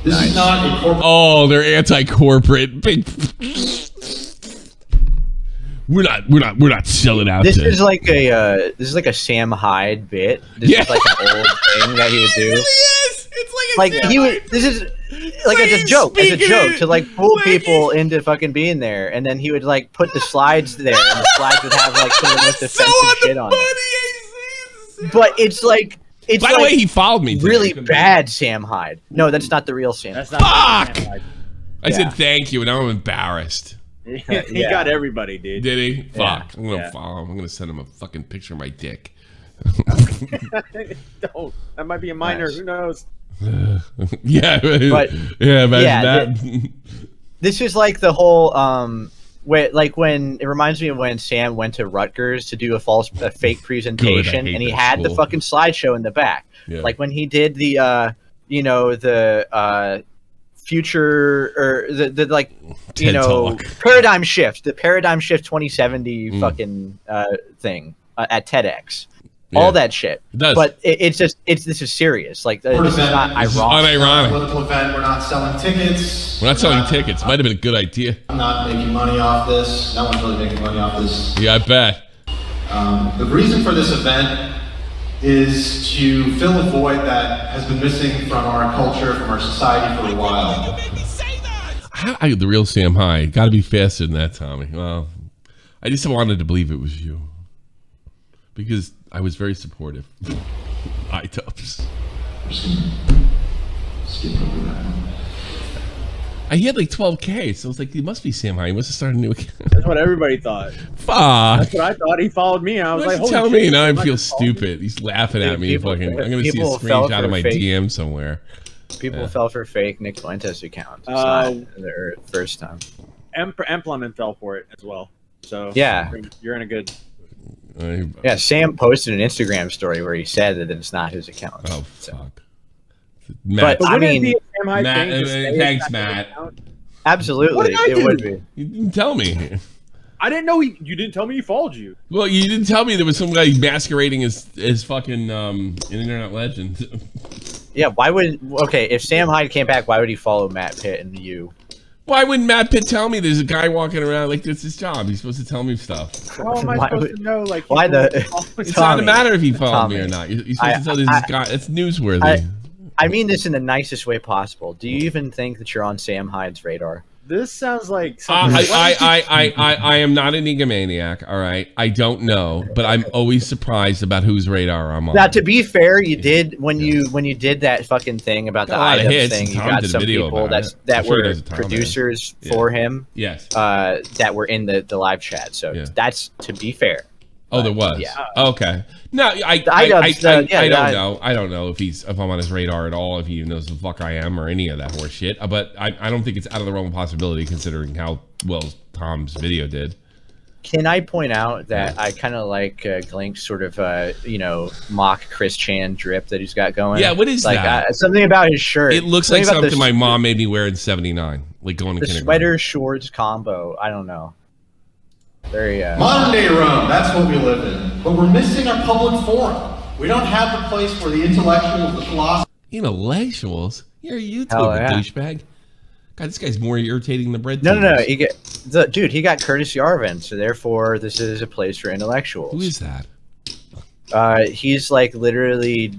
This is not a corporate. Oh, they're anti-corporate. Big. We're not selling out. This is like a Sam Hyde bit. This is like an old thing that he would do. It really is. It's like a Sam Hyde. This is like as a joke to like fool people into fucking being there, and then he would like put the slides there, and the slides would have like some of the most offensive shit on it. But it's like it's. By the way, he followed me. Really bad Sam Hyde. No, that's not the real Sam. That's Fuck! not Sam Hyde. I said thank you, and now I'm embarrassed. He got everybody, dude. Did he? Yeah. Fuck. I'm gonna follow him. I'm gonna send him a fucking picture of my dick. Don't. That might be a minor. Who knows? Yeah. But yeah. Imagine that. This is like the whole when it reminds me of when Sam went to Rutgers to do a fake presentation, and he had the fucking slideshow in the back. Yeah. Like when he did the future or the like TED Talk. paradigm shift, the paradigm shift 2070 fucking thing at TEDx. All that shit. It does. But this is serious. Like this is not ironic. Unironic. Political event. We're not selling tickets. We're not selling tickets. Might have been a good idea. I'm not making money off this. No one's really making money off this. Yeah, I bet. The reason for this event is to fill a void that has been missing from our culture, from our society for a while. The real Sam Hyde. Got to be faster than that, Tommy. Well, I just wanted to believe it was you. Because I was very supportive. iTubs. He had like 12K, so I was like, he must be Sam Hyde. He must have started a new account. That's what everybody thought. Fuck. That's what I thought. He followed me. And I was like, holy tell shit, me now I he's feel not stupid. He's laughing at me. People- I'm going to see a people fell screenshot for of my fake- DM somewhere. People fell for fake Nick Fuentes accounts. It's not their first time. Empleman fell for it as well. So Yeah. you're in a good. Yeah, Sam posted an Instagram story where he said that it's not his account. Oh, fuck. But I wouldn't it mean, be a Sam Hyde Matt, thing to say thanks, it's not his Matt. account? absolutely, What did I it do? would be. You didn't tell me. I didn't know you didn't tell me he followed you. Well, you didn't tell me there was some guy masquerading as fucking an internet legend. Yeah, why would if Sam Hyde came back, why would he follow Matt Pitt and you? Why wouldn't Matt Pitt tell me there's a guy walking around like this is his job? He's supposed to tell me stuff. How am I Why supposed would- to know? Like, why the- It's Tommy, not a matter if he followed me or Tommy, not. You're supposed to tell this guy. It's newsworthy. I mean this in the nicest way possible. Do you even think that you're on Sam Hyde's radar? This sounds like I am not an egomaniac. All right, I don't know, but I'm always surprised about whose radar I'm on. Now, to be fair, you did when you did that fucking thing about the Got a lot of iDubbbz hits. thing. You Tom got did a some video people about it. that I'm sure were there's a Tom producers there. for him. Yes. That were in the live chat. So that's to be fair. Oh, there was. Yeah. Okay. No, I don't know if I'm on his radar at all. If he knows the fuck I am or any of that horse shit. But I don't think it's out of the realm of possibility considering how well Tom's video did. Can I point out that I kind of like Glink's sort of mock Chris Chan drip that he's got going? Yeah, what is that? Something about his shirt. It looks like something my mom made me wear in '79, like going to the kindergarten. sweater shorts combo. I don't know. Very Modern day Rome, that's what we live in. But we're missing our public forum. We don't have the place where the intellectuals, the philosophers... Intellectuals? You're a Hell YouTuber, yeah. douchebag. God, this guy's more irritating than bread. No. tubers. He got Curtis Yarvin, so therefore this is a place for intellectuals. Who is that? He's like literally.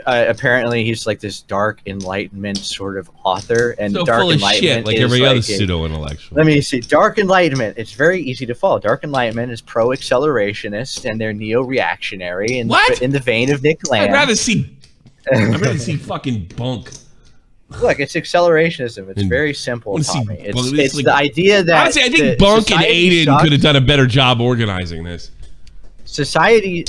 Apparently, he's like this dark enlightenment sort of author, and So dark full of enlightenment shit, like is every other like pseudo-intellectual. Let me see. Dark enlightenment. It's very easy to follow. Dark enlightenment is pro-accelerationist, and they're neo-reactionary, and What? in the vein of Nick Land. I'd rather see fucking bunk. Look, it's accelerationism. It's And very simple, wanna see Tommy. Bunk- It's like- the idea that Honestly, I think the Bunk and society Aiden sucks. could have done a better job organizing this. Society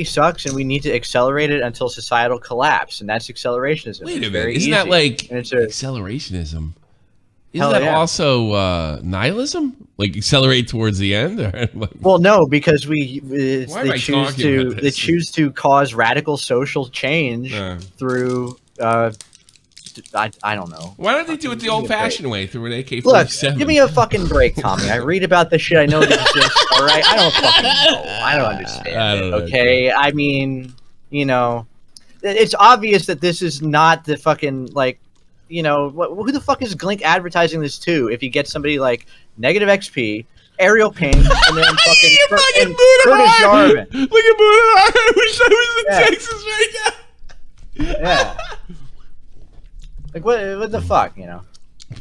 sucks, and we need to accelerate it until societal collapse, and that's accelerationism. Wait a It's minute, very isn't that easy. like And it's accelerationism? Isn't Hell that yeah. also nihilism? Like accelerate towards the end? Or like, well, no, because Why am I they choose talking about to this? cause radical social change Yeah. through. I don't know. why don't they do it the old-fashioned way through an Look, AK-47? give me a fucking break, Tommy. I read about this shit. I know it exists. All right, I don't fucking know. I don't understand. I don't know, okay, I mean, it's obvious that this is not the fucking like, who the fuck is Glink advertising this to? If he gets somebody like Negative XP, Ariel Pink, and then fucking and Curtis Yarvin. Look at Buddha. I wish I was in Yeah. Texas right now. Yeah. Like what the fuck,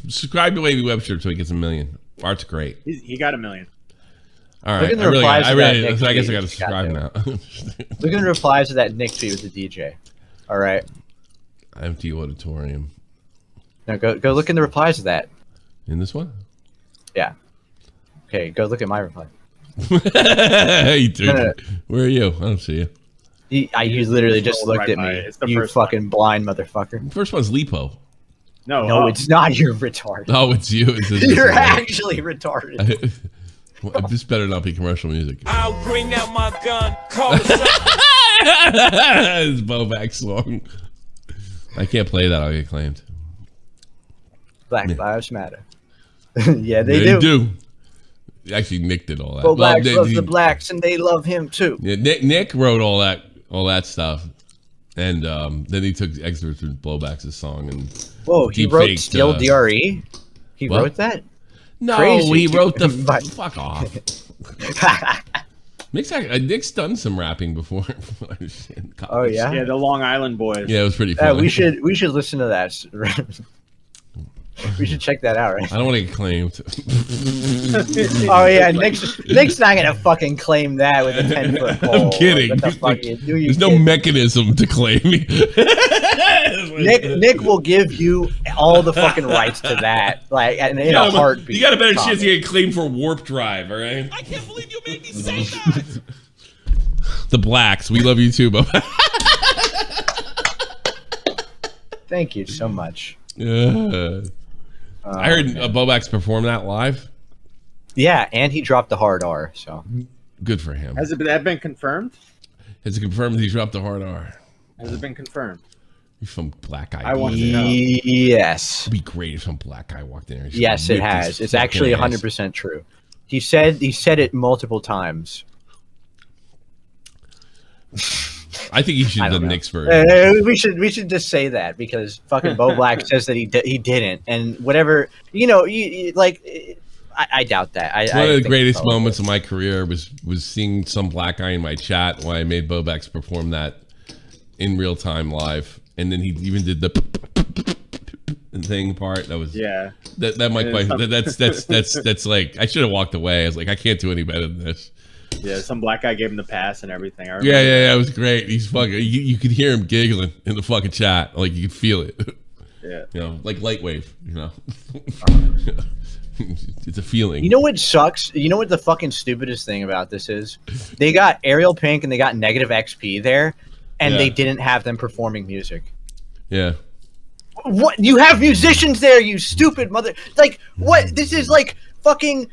Subscribe to Wavy Webster so he gets 1 million. Art's great. he got 1 million. All right. Look at the replies to that Nick I guess I tweet got to subscribe now. Look at the replies to that Nick tweet with the DJ. All right. Empty auditorium. Now go look in the replies to that. In this one? Yeah. Okay, go look at my reply. Hey, dude. No. Where are you? I don't see you. You literally just looked at me. You fucking blind motherfucker. The first one's Lipo. No, it's not. You're retarded. Oh, it's you. You're actually retarded. This better not be commercial music. I'll bring out my gun. It's Bobak song. I can't play that. I'll get claimed. Black Lives Matter. Yeah, they do. Actually, Nick did all that. Blacks love the blacks, and they love him too. Yeah, Nick wrote all that stuff, and then he took excerpts from Blowback's song and. Whoa, he wrote "Still DRE." He wrote that. No, Crazy. He wrote the fuck off. Nick's done some rapping before. Oh yeah, yeah, the Long Island Boys. Yeah, it was pretty funny. We should listen to that. We should check that out, right? I don't want to get claimed. Oh yeah, Nick's not gonna fucking claim that with a 10-foot pole. I'm kidding. What the fuck There's no mechanism to claim me. Nick will give you all the fucking rights to that, like in a heartbeat. You got a better chance to get claimed for Warp Drive, all right? I can't believe you made me say that. The blacks, we love you too, Bo. Thank you so much. I heard Bobak's perform that live. Yeah, and he dropped the hard R, so good for him. Has that been confirmed? Has it confirmed that he dropped the hard R? Has it been confirmed? You're some black guy. I want to know. Yes. It'd be great if some black guy walked in there. Yes, it has. It's actually 100% true. He said it multiple times. I think he should have done Nick's version. We should just say that because fucking Bo Black says that he didn't, and whatever I doubt that. One of the greatest moments of my career was seeing some black guy in my chat while I made Bobak's perform that in real time live, and then he even did the thing part. That was That might that's like I should have walked away. I was like, I can't do any better than this. Yeah, some black guy gave him the pass and everything. Yeah, it was great. He's fucking. You could hear him giggling in the fucking chat, like you could feel it. Yeah, you know, like Lightwave. You know, it's a feeling. You know what sucks? You know what the fucking stupidest thing about this is? They got Ariel Pink and they got Negative XP there, and they didn't have them performing music. Yeah. What? You have musicians there, you stupid mother! Like what? This is like fucking.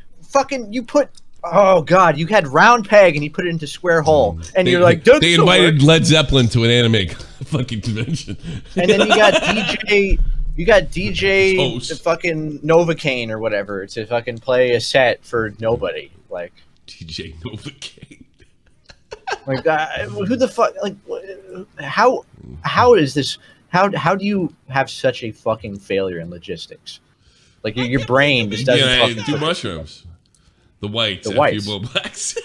You put. Oh God! You had Round Peg and you put it into Square Hole, and you're like, they invited Led Zeppelin to an anime fucking convention, and then you got DJ, the fucking Novocaine or whatever to fucking play a set for nobody, like DJ Novocaine. Like who the fuck? Like how is this? How do you have such a fucking failure in logistics? Like your brain just doesn't do mushrooms. The whites. You Blacks.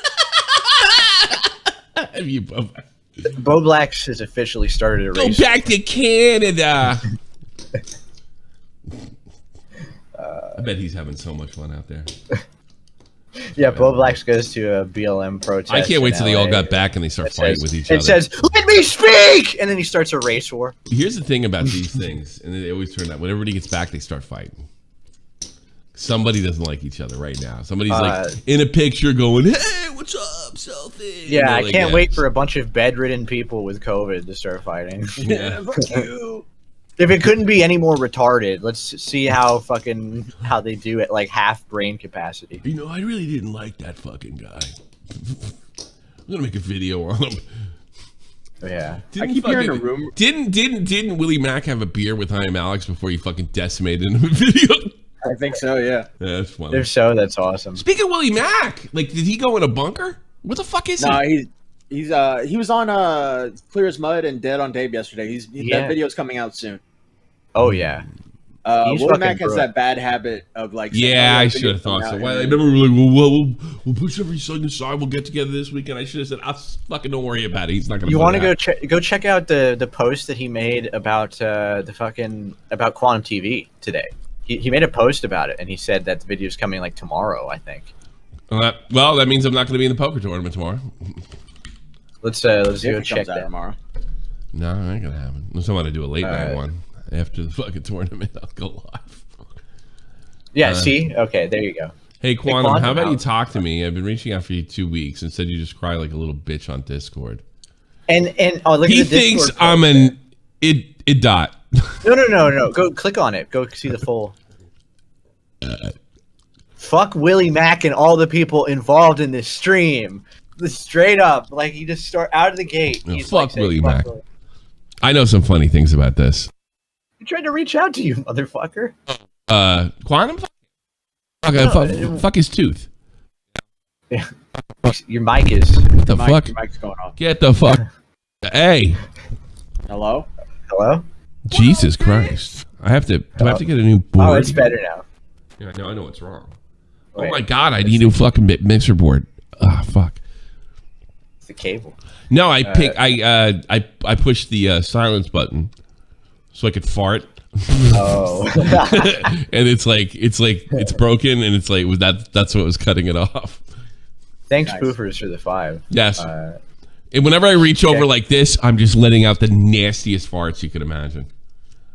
Bo Blacks has officially started a race. Go back to Canada. I bet he's having so much fun out there. Yeah, Bo Blacks goes to a BLM protest. I can't wait till they all got back and they start fighting with each other. It says, "Let me speak," and then he starts a race war. Here's the thing about these things, and they always turn out when everybody gets back, they start fighting. Somebody doesn't like each other right now. Somebody's like in a picture going, "Hey, what's up, selfie?" Yeah, I can't wait for a bunch of bedridden people with COVID to start fighting. Yeah, fuck you. If it couldn't be any more retarded, let's see how they do it, like half brain capacity. You know, I really didn't like that fucking guy. I'm gonna make a video on him. Yeah, I keep hearing a rumor. Didn't Willie Mack have a beer with I Am Alex before he fucking decimated him in the video? I think so, yeah. That's funny. If so, that's awesome. Speaking of Willie Mack, like, did he go in a bunker? What the fuck is he? He was on Clear as Mud and Dead on Dave yesterday. That video's coming out soon. Oh yeah. Willie Mack has that bad habit of like. I should have thought so. I remember we were like, we'll push everything aside. We'll get together this weekend. I should have said, fucking don't worry about it. He's not gonna. You want to go check out the post that he made about about QuantumTV today. He made a post about it and he said that the video is coming like tomorrow, I think. Well, that means I'm not going to be in the poker tournament tomorrow. Let's go check that tomorrow. No, it ain't gonna happen. Unless I want to do a late night one after the fucking tournament, I'll go live. Yeah, see? Okay, there you go. Hey, Quantum, how about you talk to me? I've been reaching out for you 2 weeks and said you just cry like a little bitch on Discord. And look he at the thinks Discord I'm an it dot. No. Go click on it. Go see the full. Fuck Willymac and all the people involved in this stream. Straight up, like you just start out of the gate. Fuck Willymac. I know some funny things about this. He tried to reach out to you, motherfucker. Quantum? Fuck his tooth. Yeah. Your mic is. What the fuck? Your mic's going off. Get the fuck. Hey. Hello? Hello? Jesus Christ. I have to. Do I have to get a new board? Oh, it's better now. Yeah, no, I know what's wrong. Wait. Oh my god, I need a fucking mixer board. Ah, fuck. It's the cable. No, I pushed the silence button so I could fart. Oh. And it's broken, and it's like that's what was cutting it off. Thanks, Poofers, for the 5. Yes. And whenever I reach over like this, I'm just letting out the nastiest farts you could imagine.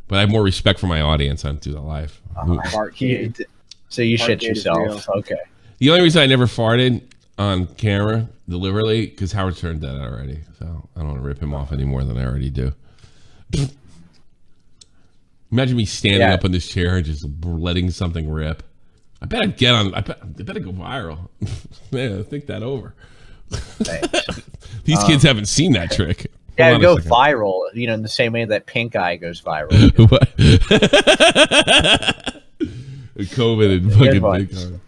But I have more respect for my audience. I don't do that live. So you shit yourself. Okay. The only reason I never farted on camera deliberately because Howard turned that out already. So I don't want to rip him off any more than I already do. Imagine me standing up on this chair and just letting something rip. I bet I'd get on. I bet I'd go viral. Man, think that over. These kids haven't seen that trick. Yeah, it'd go viral, in the same way that pink eye goes viral. What? COVID and fucking pink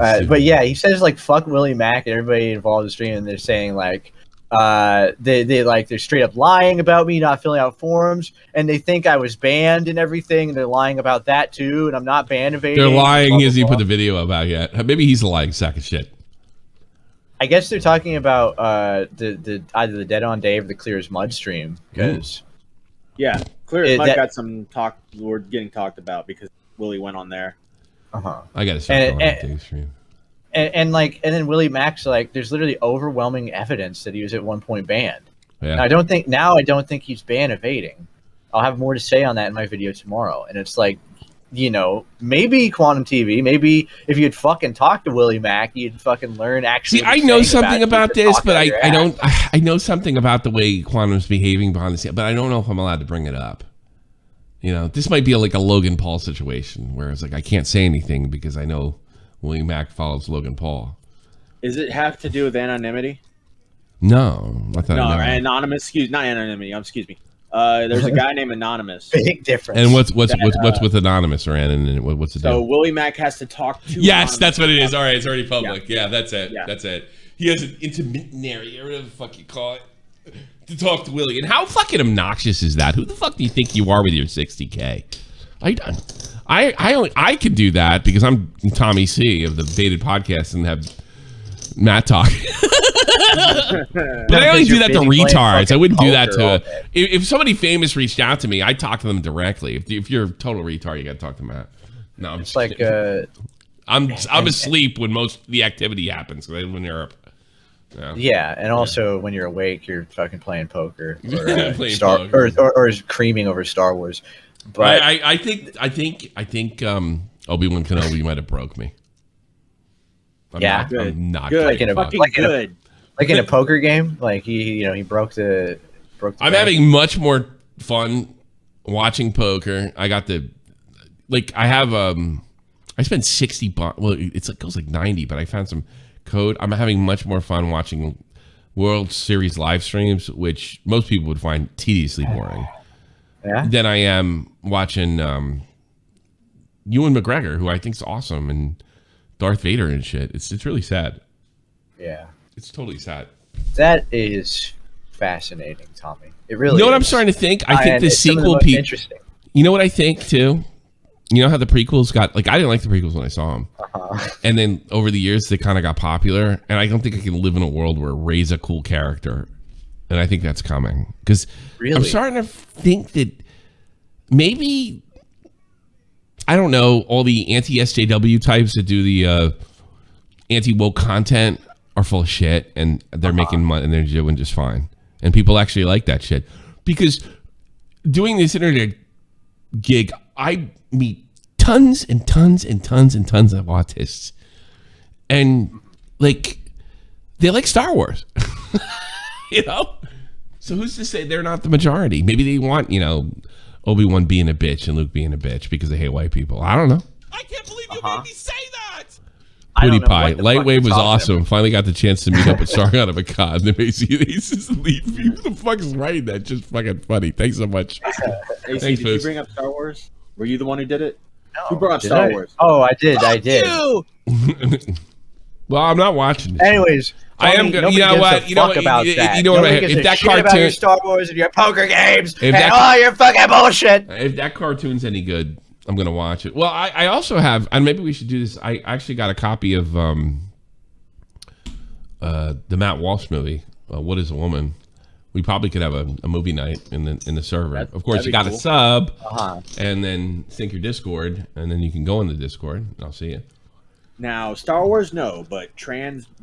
eye. But yeah, he says like fuck Willymac and everybody involved in the stream, and they're saying like they're straight up lying about me not filling out forms, and they think I was banned and everything, and they're lying about that too, and I'm not ban evading. They're lying. He hasn't put the video up out yet. Maybe he's a lying sack of shit. I guess they're talking about the either the Dead on Dave or the Clear as Mud stream because Clear as Mud got some talk. We're getting talked about because Willie went on there. I gotta start going on Dave's stream. And then Willymac, like, there's literally overwhelming evidence that he was at one point banned. Yeah. And I don't think he's ban evading. I'll have more to say on that in my video tomorrow. And it's like, maybe QuantumTV, maybe if you'd fucking talk to Willymac, you'd fucking learn actually. See, I know something about this, but I don't. I know something about the way Quantum's behaving behind the scenes, but I don't know if I'm allowed to bring it up. This might be like a Logan Paul situation where it's like I can't say anything because I know Willymac follows Logan Paul. Does it have to do with anonymity? No, not that I know. Anonymous. Not anonymity. Excuse me. There's a guy named Anonymous. Big difference. And what's with Anonymous or anonymous? What's the deal? So Willymac has to talk to. Yes, Anonymous. That's what it is. All right, it's already public. Yeah, that's it. Yeah. That's it. He has an intermediary, or whatever the fuck you call it, to talk to Willie. And how fucking obnoxious is that? Who the fuck do you think you are with your 60K? I can do that because I'm Tommy C of the Baited Podcast and have Matt talk. But I only do that to retards. I wouldn't do that to if somebody famous reached out to me, I'd talk to them directly. If you're a total retard, you got to talk to Matt. No, I'm just like I'm asleep when most of the activity happens because I live in Europe. Yeah, and also when you're awake, you're fucking playing poker or creaming over Star Wars. But I think Obi-Wan Kenobi might have broke me. I'm not good. Like in a poker game, like he broke the. I'm having much more fun watching poker. I got I spent $60. Well, it goes like 90, but I found some code. I'm having much more fun watching World Series live streams, which most people would find tediously boring. Than I am watching Ewan McGregor, who I think is awesome, and Darth Vader and shit. It's really sad. Yeah. It's totally sad. That is fascinating, Tommy. It really You know what I'm starting to think? I think the sequel interesting. You know what I think too? You know how the prequels got I didn't like the prequels when I saw them. And then over the years they kind of got popular, and I don't think I can live in a world where Rey's a cool character. And I think that's coming because I'm starting to think that maybe, I don't know, all the anti-SJW types that do the anti-woke content are full of shit, and they're making money, and they're doing just fine. And people actually like that shit. Because doing this internet gig, I meet tons and tons and tons and tons of autists. And, like, they like Star Wars. You know? So who's to say they're not the majority? Maybe they want, you know, Obi-Wan being a bitch and Luke being a bitch because they hate white people. I don't know. I can't believe you made me say that. Booty Pie. Lightwave was awesome. Finally got the chance to meet up with Sargon of Akkad. They just leave. Who the fuck is writing that? Just fucking funny. Thanks so much. AC, Thanks, did you bring up Star Wars? Were you the one who did it? No, who brought up Star Wars? Oh, I did. Well, I'm not watching it. Anyways, I am going to. You know what? You know what? About that. You know what? If that cartoon about your Star Wars and your poker games and all your fucking bullshit. If that cartoon's any good, I'm going to watch it. Well, I also have, and maybe we should do this. I actually got a copy of the Matt Walsh movie. What is a Woman? We probably could have a movie night in the server. Of course, you got to sub and then sync your Discord, and then you can go in the Discord, and I'll see you. Now, Star Wars, no, but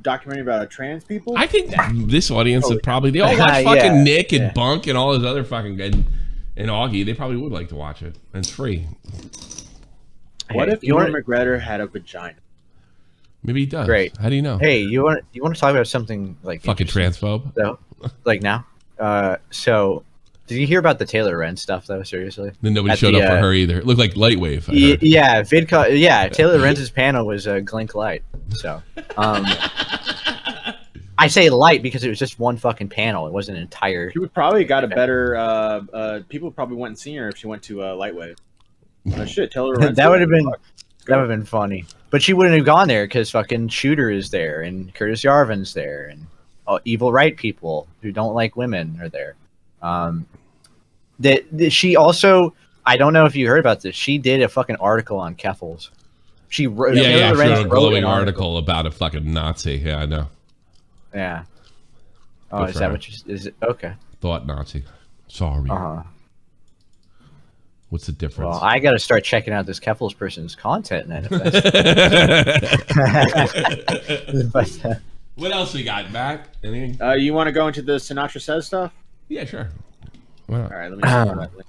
documentary about trans people? I think this audience would probably, they all watch fucking Nick and Bunk and all his other fucking, and Augie. They probably would like to watch it. And it's free. What if Ewan McGregor had a vagina? Maybe he does. Great. How do you know? Hey, you want to talk about something like fucking transphobe? So, like now? So, did you hear about the Taylor Renz stuff though? Seriously? Then nobody showed up for her either. It looked like Lightwave. Yeah, Taylor Renz's panel was a Glink Light. So, I say light because it was just one fucking panel. It wasn't an entire. She would probably got a better. People probably went and seen her if she went to Lightwave. Oh shit, Taylor Renz. That would have been funny. But she wouldn't have gone there because fucking Shooter is there and Curtis Yarvin's there and evil right people who don't like women are there. She also, I don't know if you heard about this. She did a fucking article on Keffels. She wrote, she wrote a glowing article about a fucking Nazi. Yeah, I know. Yeah. Oh, is that what you? Is it okay? Thought Nazi. Sorry. What's the difference? Well, I got to start checking out this Keffels person's content then. But, what else we got, Matt? Anything? You want to go into the Sinatra Says stuff? Yeah, sure. All right, let me see that link.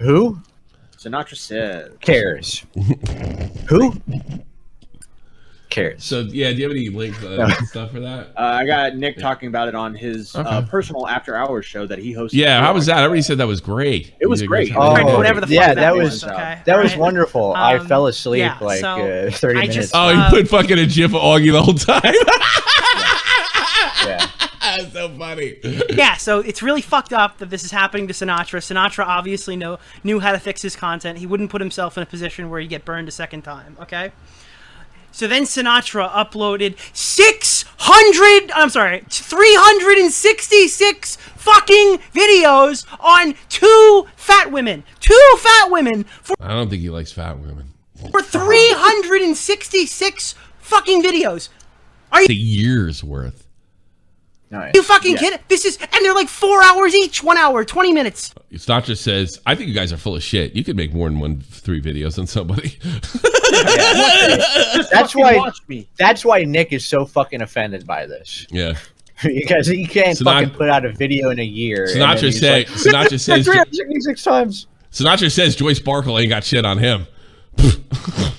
Who? Sinatra Says. Cares. Who? Cares. So, yeah, do you have any links and stuff for that? I got Nick talking about it on his personal after-hours show that he hosted. Yeah, how was that? Everybody said that was great. It was great. Whatever the fuck that was. Okay. That was wonderful. I fell asleep 30 minutes. Oh, you put fucking a gif of Augie the whole time? Yeah. That's so funny. Yeah, so it's really fucked up that this is happening to Sinatra. Sinatra obviously knew how to fix his content. He wouldn't put himself in a position where he'd get burned a second time, okay? So then Sinatra uploaded 366 fucking videos on two fat women. I don't think he likes fat women. For 366 fucking videos. Are you the year's worth? Nice. You fucking kidding? This is, and they're like 4 hours each, 1 hour, 20 minutes. Sinatra says, I think you guys are full of shit. You could make more than 3 videos on somebody. That's why Nick is so fucking offended by this. Yeah. Because he can't fucking put out a video in a year. Sinatra says 366 times. Sinatra says Joyce Sparkle ain't got shit on him.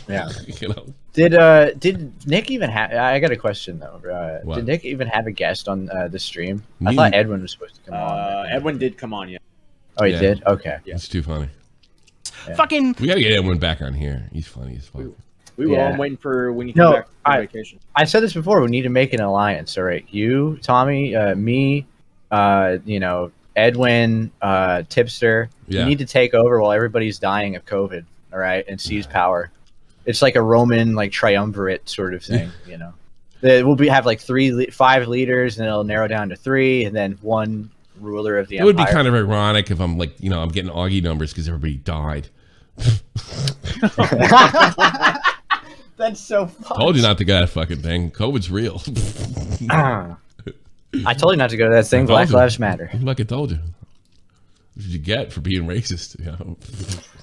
Yeah. You know. Did Nick even have? I got a question though. Did Nick even have a guest on the stream? I thought Edwin was supposed to come on. Edwin did come on, yeah. Oh, he did? Okay. Yeah. It's too funny. Yeah. Fucking. We gotta get Edwin back on here. He's funny as fuck. We will. I'm waiting for when you come back from vacation. I said this before. We need to make an alliance. All right, you, Tommy, me, Edwin, Tipster. Yeah. You need to take over while everybody's dying of COVID. All right, and seize power. It's like a Roman triumvirate sort of thing, you know. We'll have like 5 leaders, and it'll narrow down to 3, and then 1 ruler of the empire. It would be kind of ironic if I'm I'm getting Augie numbers because everybody died. That's so funny. Told you not to go to that fucking thing. COVID's real. I told you not to go to that thing. Black Lives Matter. Like I told you. you get for being racist. You know?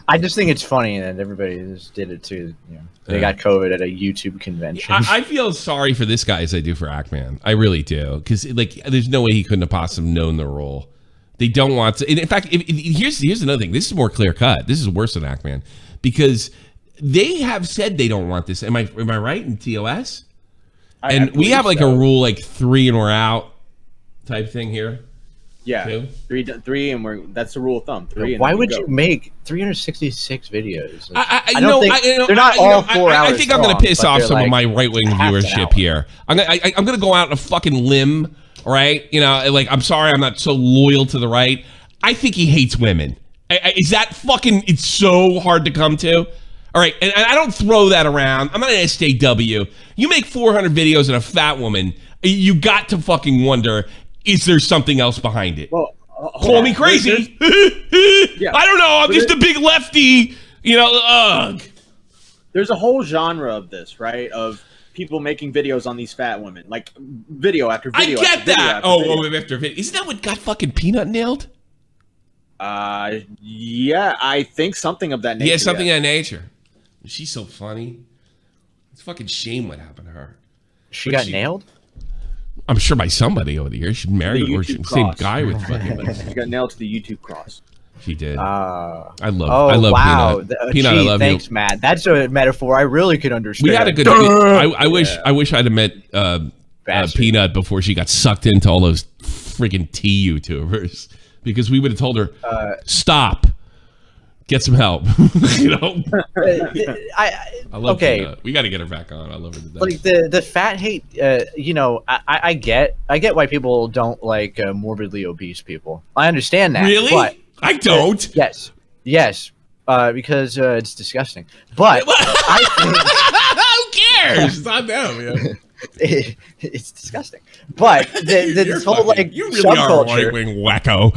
I just think it's funny that everybody just did it too. You know, they got COVID at a YouTube convention. I feel sorry for this guy as I do for Ackman. I really do, because like, there's no way he couldn't have possibly known the role. They don't want to. In fact, here's another thing. This is more clear cut. This is worse than Ackman, because they have said they don't want this. Am I right in TOS? And we have like a rule, like 3 and we're out type thing here. Yeah, 3 and that's the rule of thumb. 3. And why would you make 366 videos? I don't think they're not all 4 hours. I think I'm going to piss off some of my right wing viewership here. I'm going to go out on a fucking limb, right? You know, like, I'm sorry, I'm not so loyal to the right. I think he hates women. Is that fucking? It's so hard to come to. All right, and I don't throw that around. I'm not an SJW. You make 400 videos and a fat woman, you got to fucking wonder, is there something else behind it? Well, call me crazy. Yeah. I don't know. I'm just a big lefty. You know, ugh. There's a whole genre of this, right? Of people making videos on these fat women, like video after video. I get that. After video. Isn't that what got fucking Peanut nailed? Yeah, I think something of that nature. Yeah, something of that nature. She's so funny. It's fucking shame what happened to her. She got nailed? I'm sure by somebody over the years. She married or same guy with fucking. She got nailed to the YouTube cross. She did. I love wow. Peanut. Peanut, I love thanks, you. Matt. That's a metaphor I really could understand. We had a good. I wish I'd have met Peanut before she got sucked into all those freaking T YouTubers, because we would have told her, stop. Get some help. You know. I love Peanut. We got to get her back on. I love her to death. Like the fat hate. You know, I get why people don't like morbidly obese people. I understand that. Really? But, I don't. Yes. Because it's disgusting. But who cares? It's not them. Yeah. It's disgusting. But this whole like you really are a right-wing wacko.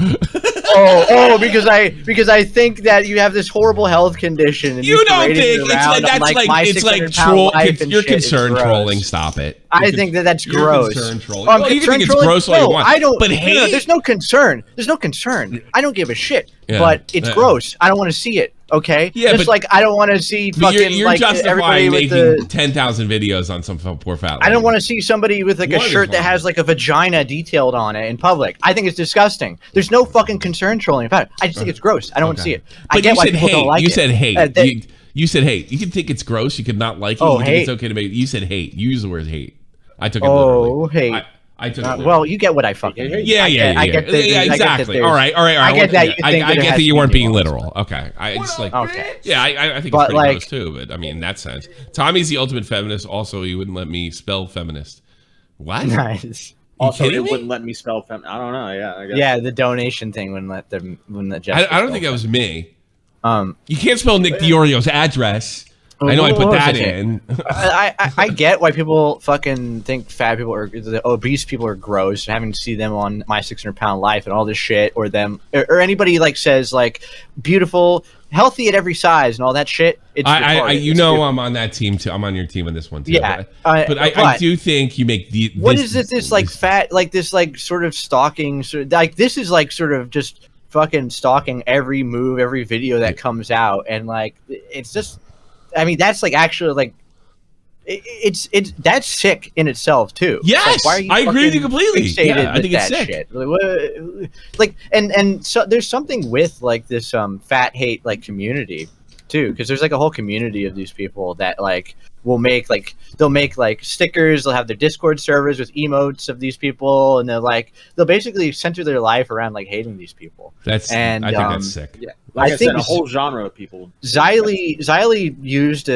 because I think that you have this horrible health condition. And you don't think it's like troll? You're concerned trolling. Stop it. I think that's gross. Concerned trolling. Well, you can think it's gross all you want. I don't. But hey, no, there's no concern. There's no concern. I don't give a shit. Yeah. But it's gross. I don't want to see it. Okay. Yeah. Just like I don't want to see fucking you're like justifying everybody making 10,000 videos on some poor fat lady. I don't want to see somebody with like a shirt that has like a vagina detailed on it in public. I think it's disgusting. There's no fucking concern trolling about it. I just think it's gross. I don't want to see it. But I get why people don't like it. You said hate. You said hate. You can think it's gross. You could not like it. You think it's okay to make. You said hate. You use the word hate. I took it literally. Hate. I took it well, you get what I fucking mean. Yeah. I get that, exactly. All right. I get that. I get that you weren't being literal. Okay. It's like okay. Yeah, I think it's pretty gross too. But I mean, in that sense, Tommy's the ultimate feminist. Also, he wouldn't let me spell feminist. What? Nice. Also, it wouldn't let me spell feminist. I don't know. Yeah. I guess. Yeah, the donation thing wouldn't let them. I don't think that was me. You can't spell Nick Diorio's address. I know I put that in. I get why people fucking think fat people or the obese people are gross. Having to see them on My 600-Pound Life and all this shit, or them, or anybody like says like beautiful, healthy at every size and all that shit. It's I'm on that team too. I'm on your team on this one too. Yeah, but I do think you make the. What is this like fat like this like sort of stalking like this is like sort of just fucking stalking every move, every video that comes out, and like it's just. I mean, that's like actually like it's that's sick in itself too. Yes, like, why are you I agree with you completely. Yeah, I think it's sick. Shit? Like and so there's something with like this fat hate like community too, because there's like a whole community of these people that like will make like they'll make like stickers. They'll have their Discord servers with emotes of these people, and they'll basically center their life around like hating these people. I think that's sick. Yeah. Like I think a whole genre of people. Xylee used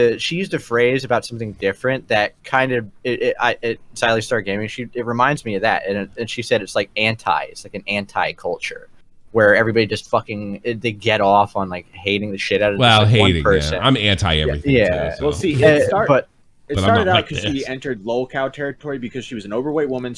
a phrase about something different that kind of Xylee Star Gaming. It reminds me of that, and she said it's like it's like an anti-culture where everybody just fucking they get off on like hating the shit out of one person. Yeah. I'm anti everything. Yeah. Too, so. Well, see, it started out because she entered lol cow territory because she was an overweight woman.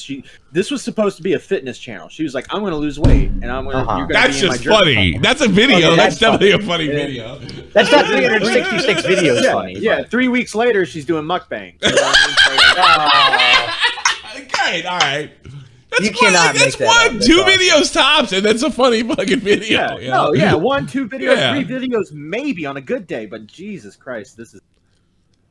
This was supposed to be a fitness channel. She was like, I'm going to lose weight, and I'm going to. You're gonna That's be just funny. Couple. That's a video. Okay, that's definitely a funny video. That's not 366 videos funny. Yeah, 3 weeks later, she's doing mukbang. You know Great. All right. You cannot make that up. That's 2 videos tops, and that's a funny fucking video. Yeah, no, yeah, 1, 2 videos, 3 videos maybe on a good day, but Jesus Christ, this is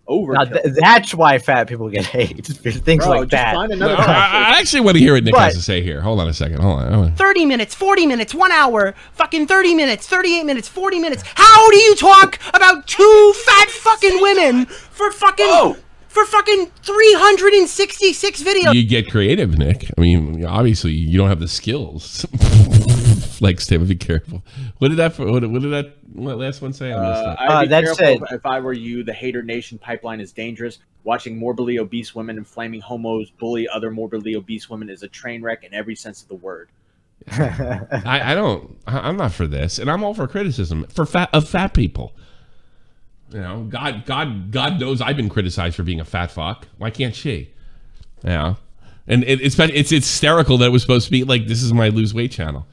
overkill. That's why fat people get hate. Things like that. I actually want to hear what Nick has to say here. Hold on a second. Hold on. 30 minutes, 40 minutes, 1 hour, fucking 30 minutes, 38 minutes, 40 minutes. How do you talk about 2 fat fucking women for fucking 366 videos? You get creative, Nick. I mean, obviously, you don't have the skills. Like, Steve, be careful. What did that last one say? I'd be careful if I were you. The hater nation pipeline is dangerous. Watching morbidly obese women and flaming homos bully other morbidly obese women is a train wreck in every sense of the word. I'm not for this, and I'm all for criticism of fat people. You know, God knows I've been criticized for being a fat fuck. Why can't she? Yeah, and it's hysterical that it was supposed to be like, this is my lose weight channel.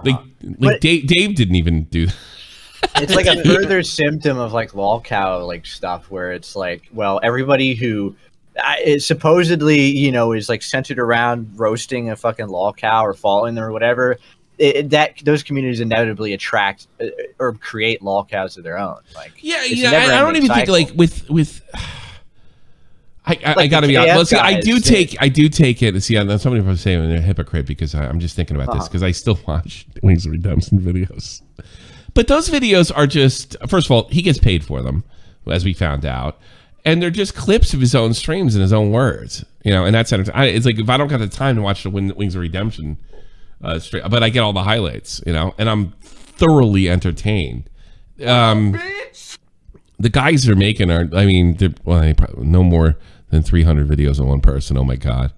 Like Dave didn't even do that. It's like a further symptom of like lolcow like stuff, where it's like, well, everybody who is supposedly, you know, is like centered around roasting a fucking lolcow or following them or whatever, those communities inevitably attract or create lolcows of their own. Like, I don't even think like with. I gotta be honest. Well, I do take it. See, somebody probably saying I'm a hypocrite because I'm just thinking about this because I still watch Wings of Redemption videos. But those videos are just, first of all, he gets paid for them, as we found out, and they're just clips of his own streams and his own words. You know, and that's it's like if I don't got the time to watch the Wings of Redemption, but I get all the highlights. You know, and I'm thoroughly entertained. The guys they're making are, I mean, they probably no more than 300 videos on one person. Oh my God.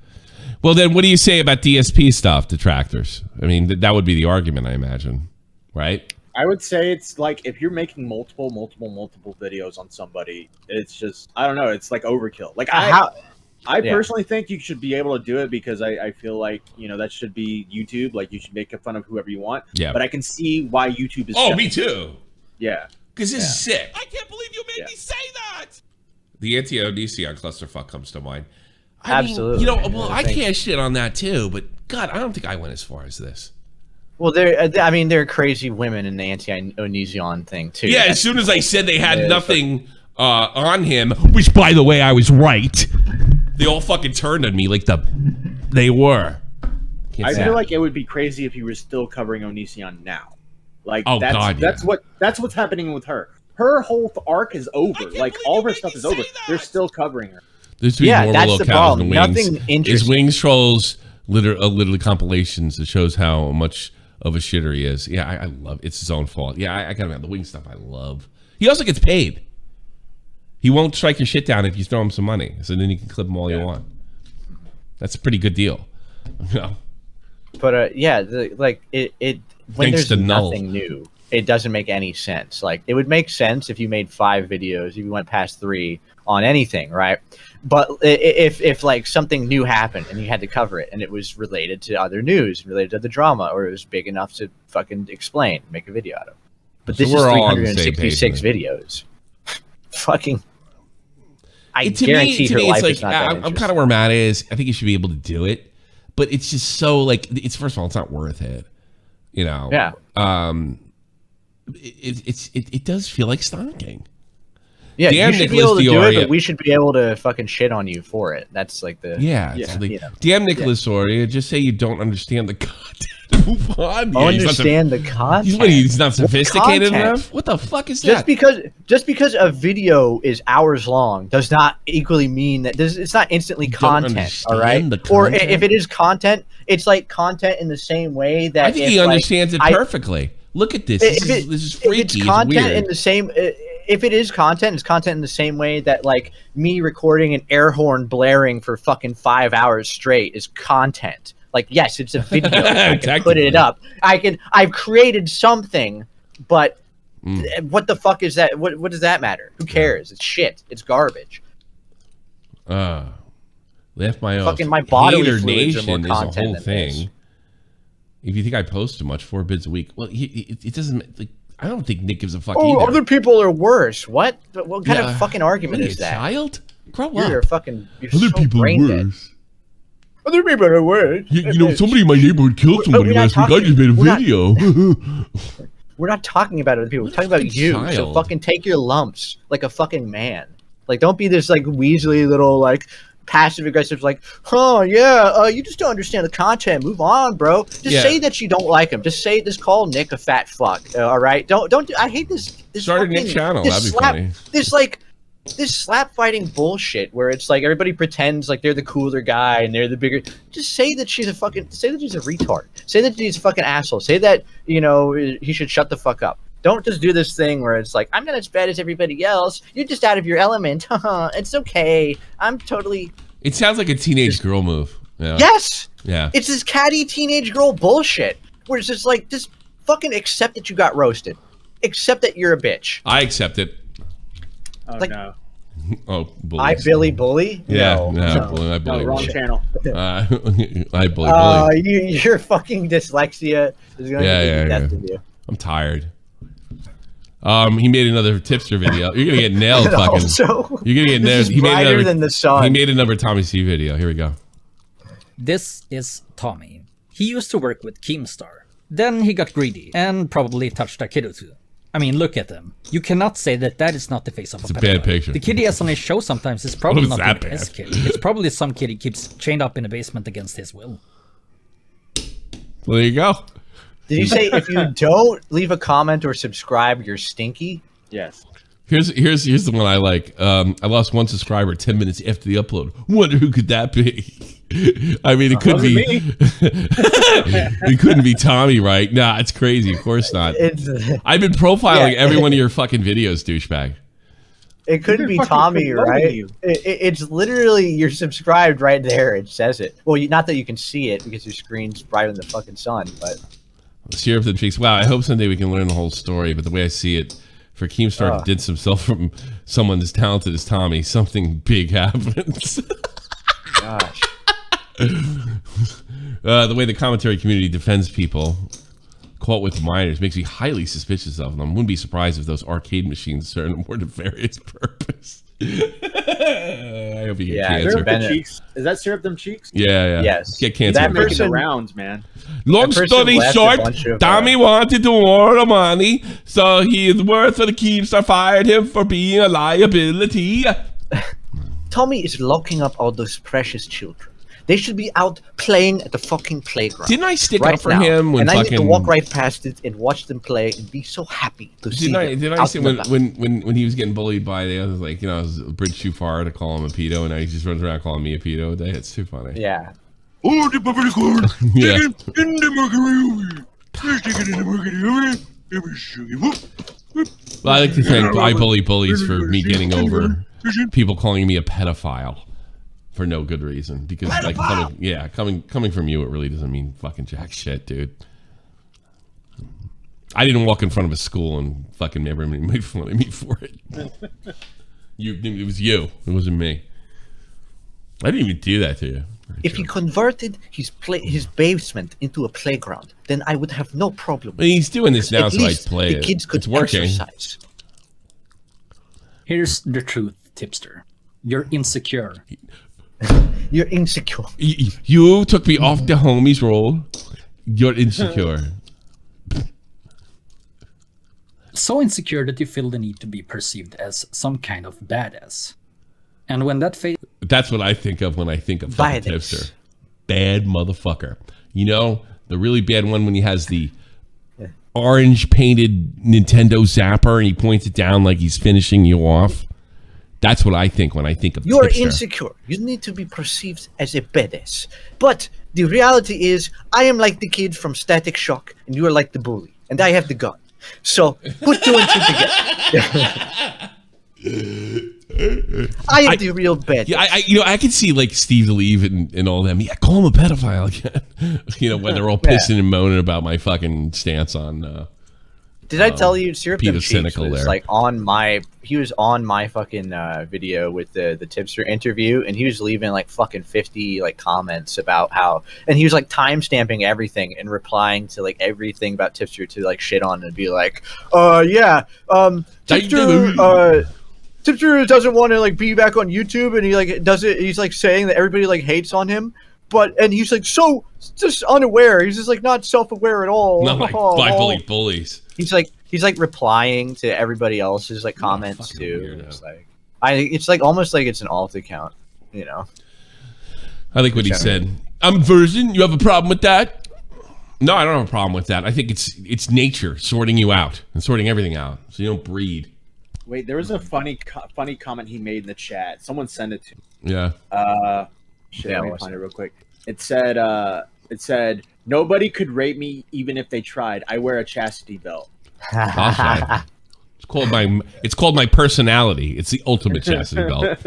Well, then what do you say about DSP stuff, detractors? I mean, that would be the argument, I imagine, right? I would say it's like if you're making multiple videos on somebody, it's just, I don't know, it's like overkill. Like I personally think you should be able to do it because I feel like, you know, that should be YouTube. Like you should make fun of whoever you want. Yeah. But I can see why YouTube is. Oh, me too. Yeah. Because this is sick. I can't believe you made me say that. The anti-ODC on clusterfuck comes to mind. Absolutely. You know, well, I can't shit on that too, but God, I don't think I went as far as this. Well, there are crazy women in the anti-Onision thing too. Yeah, as soon as I said they had nothing on him, which by the way, I was right, they all fucking turned on me like they were. I feel like it would be crazy if you were still covering Onision now. Like that's what's happening with her. Her whole arc is over. Like all of her stuff is over. They're still covering her. There's that's the problem. Nothing interesting. His Wings Trolls literally compilations that shows how much of a shitter he is. Yeah, I love it. It's his own fault. Yeah, I gotta have the Wing stuff. I love. He also gets paid. He won't strike your shit down if you throw him some money. So then you can clip him all you want. That's a pretty good deal. You know? But when there's nothing new, it doesn't make any sense. Like it would make sense if you made 5 videos, if you went past 3 on anything, right? But if like something new happened and you had to cover it and it was related to other news, related to the drama, or it was big enough to fucking explain, make a video out of. But this is 366 videos. Fucking. I guarantee her life is not that interesting. I'm kind of where Matt is. I think you should be able to do it, but it's just so like it's first of all, it's not worth it. You know. Yeah. It does feel like stalking. Yeah, you should be able to do it, but we should be able to fucking shit on you for it. That's like the damn Nicholas Oria. Just say you don't understand the content. Move on. Understand the content. He's not sophisticated enough. What the fuck is that? Just because a video is hours long does not equally mean that it's not instantly content. All right. Or if it is content, it's like content in the same way that I think he understands it perfectly. Look at this. This is freaky. If it's content in the same. If it is content, it's content in the same way that like me recording an air horn blaring for fucking 5 hours straight is content. Like, yes, it's a video. I can put it up. I've created something, but what the fuck is that? What does that matter? Who cares? It's shit. It's garbage. Left my own. Fucking my bodily Hater fluids Nation are more content is a whole than thing. this. If you think I post too much, 4 bids a week. Well, it doesn't. Like, I don't think Nick gives a fuck either. Other people are worse. What kind of fucking argument is that? Child, grow up. You're Other people are worse. There may be better words. You know, somebody in my neighborhood killed somebody last week. I just made a video. We're not talking about other people. We're talking about you. Child. So fucking take your lumps like a fucking man. Like, don't be this like weaselly little like passive aggressive like, oh yeah, you just don't understand the content. Move on, bro. Just say that you don't like him. Just call Nick a fat fuck. All right. Don't. I hate this. Start a Nick channel. That'd be funny. This slap fighting bullshit where it's like everybody pretends like they're the cooler guy and they're the bigger. Just say that she's a retard. Say that she's a fucking asshole. Say that, you know, he should shut the fuck up. Don't just do this thing where it's like, I'm not as bad as everybody else. You're just out of your element. It's okay. I'm totally. It sounds like a teenage girl move. Yeah. Yes. Yeah. It's this catty teenage girl bullshit where it's just like, just fucking accept that you got roasted. Accept that you're a bitch. I accept it. Oh, like, no. Oh, Bullies. I Billy Bully? Yeah, no. Bully, I Bully. No, wrong channel. I Bully. Your fucking dyslexia is going to be the death of you. I'm tired. He made another tipster video. You're gonna get nailed, fucking. You're gonna get nailed. He made another than the sun. He made another Tommy C video. Here we go. This is Tommy. He used to work with Keemstar. Then he got greedy and probably touched a kid or two. I mean, look at them. You cannot say that that is not the face of a pedophile. Bad picture. The kid he has on his show sometimes is probably not even his kid. It's probably some kid he keeps chained up in a basement against his will. Well, there you go. Did you say if you don't leave a comment or subscribe, you're stinky? Yes. Here's the one I like. I lost one subscriber 10 minutes after the upload. Wonder who could that be? I mean, it could be me. It couldn't be Tommy, right? Nah, it's crazy. Of course not. I've been profiling every one of your fucking videos, douchebag. It couldn't be Tommy, right? It's literally, you're subscribed right there. It says it. Well, not that you can see it because your screen's bright in the fucking sun, but. Syrup and Cheeks. Wow, I hope someday we can learn the whole story, but the way I see it, for Keemstar to distance himself from someone as talented as Tommy, something big happens. Gosh. The way the commentary community defends people caught with minors makes me highly suspicious of them. Wouldn't be surprised if those arcade machines serve a more nefarious purpose. I hope you get cancer. Is that Syrup Them Cheeks? Yeah. Yes. Get cancer. That making the rounds, man. Long story short, Tommy wanted to more the money, so his worth for the Keemstar fired him for being a liability. Tommy is locking up all those precious children. They should be out playing at the fucking playground. Didn't I stick up for him when I need to walk right past it and watch them play and be so happy to see him. Did I say when he was getting bullied by the others, like, you know, it was a bridge too far to call him a pedo, and now he just runs around calling me a pedo a day? It's too funny. Yeah. Oh, the popcorn. Yeah. In the macaroni. Stick it in the macaroni. Well, I like to thank I Bully Bullies for me getting over people calling me a pedophile for no good reason. Because like coming from you, it really doesn't mean fucking jack shit, dude. I didn't walk in front of a school and fucking everybody made fun of me for it. It was you. It wasn't me. I didn't even do that to you. If he converted his basement into a playground, then I would have no problem. But he's doing this now, At so I least play the it. kids could It's working. exercise. Here's the truth, tipster. You're insecure. You're insecure. You took me off the homies roll. You're insecure. So insecure that you feel the need to be perceived as some kind of badass. And when that phase... That's what I think of when I think of fucking tipster. Bad motherfucker. You know, the really bad one when he has the orange painted Nintendo zapper and he points it down like he's finishing you off. That's what I think when I think of You're tipster. insecure. You need to be perceived as a badass. But the reality is, I am like the kid from Static Shock, and you are like the bully, and I have the gun. So put two and two together. I am the real badass. Yeah, I can see like Steve Leave and all them. Yeah, call him a pedophile again. You know, when they're all pissing and moaning about my fucking stance on. Did I tell you, Syrup Them Cheeks cynical was there. like he was on my fucking video with the tipster interview, and he was leaving like fucking 50 like comments about how, and he was like timestamping everything and replying to like everything about tipster to like shit on and be like, tipster doesn't want to like be back on YouTube, and he like does it. He's like saying that everybody like hates on him, and he's like so just unaware. He's just like not self-aware at all. Not like bullies. He's like replying to everybody else's like comments too. It's like almost like it's an alt account, you know. I like what he said. I'm version. You have a problem with that? No, I don't have a problem with that. I think it's nature sorting you out and sorting everything out so you don't breed. Wait, there was a funny comment he made in the chat. Someone sent it to me. Yeah. Let me find it real quick. It said nobody could rape me even if they tried. I wear a chastity belt. It's called my personality. It's the ultimate chastity belt.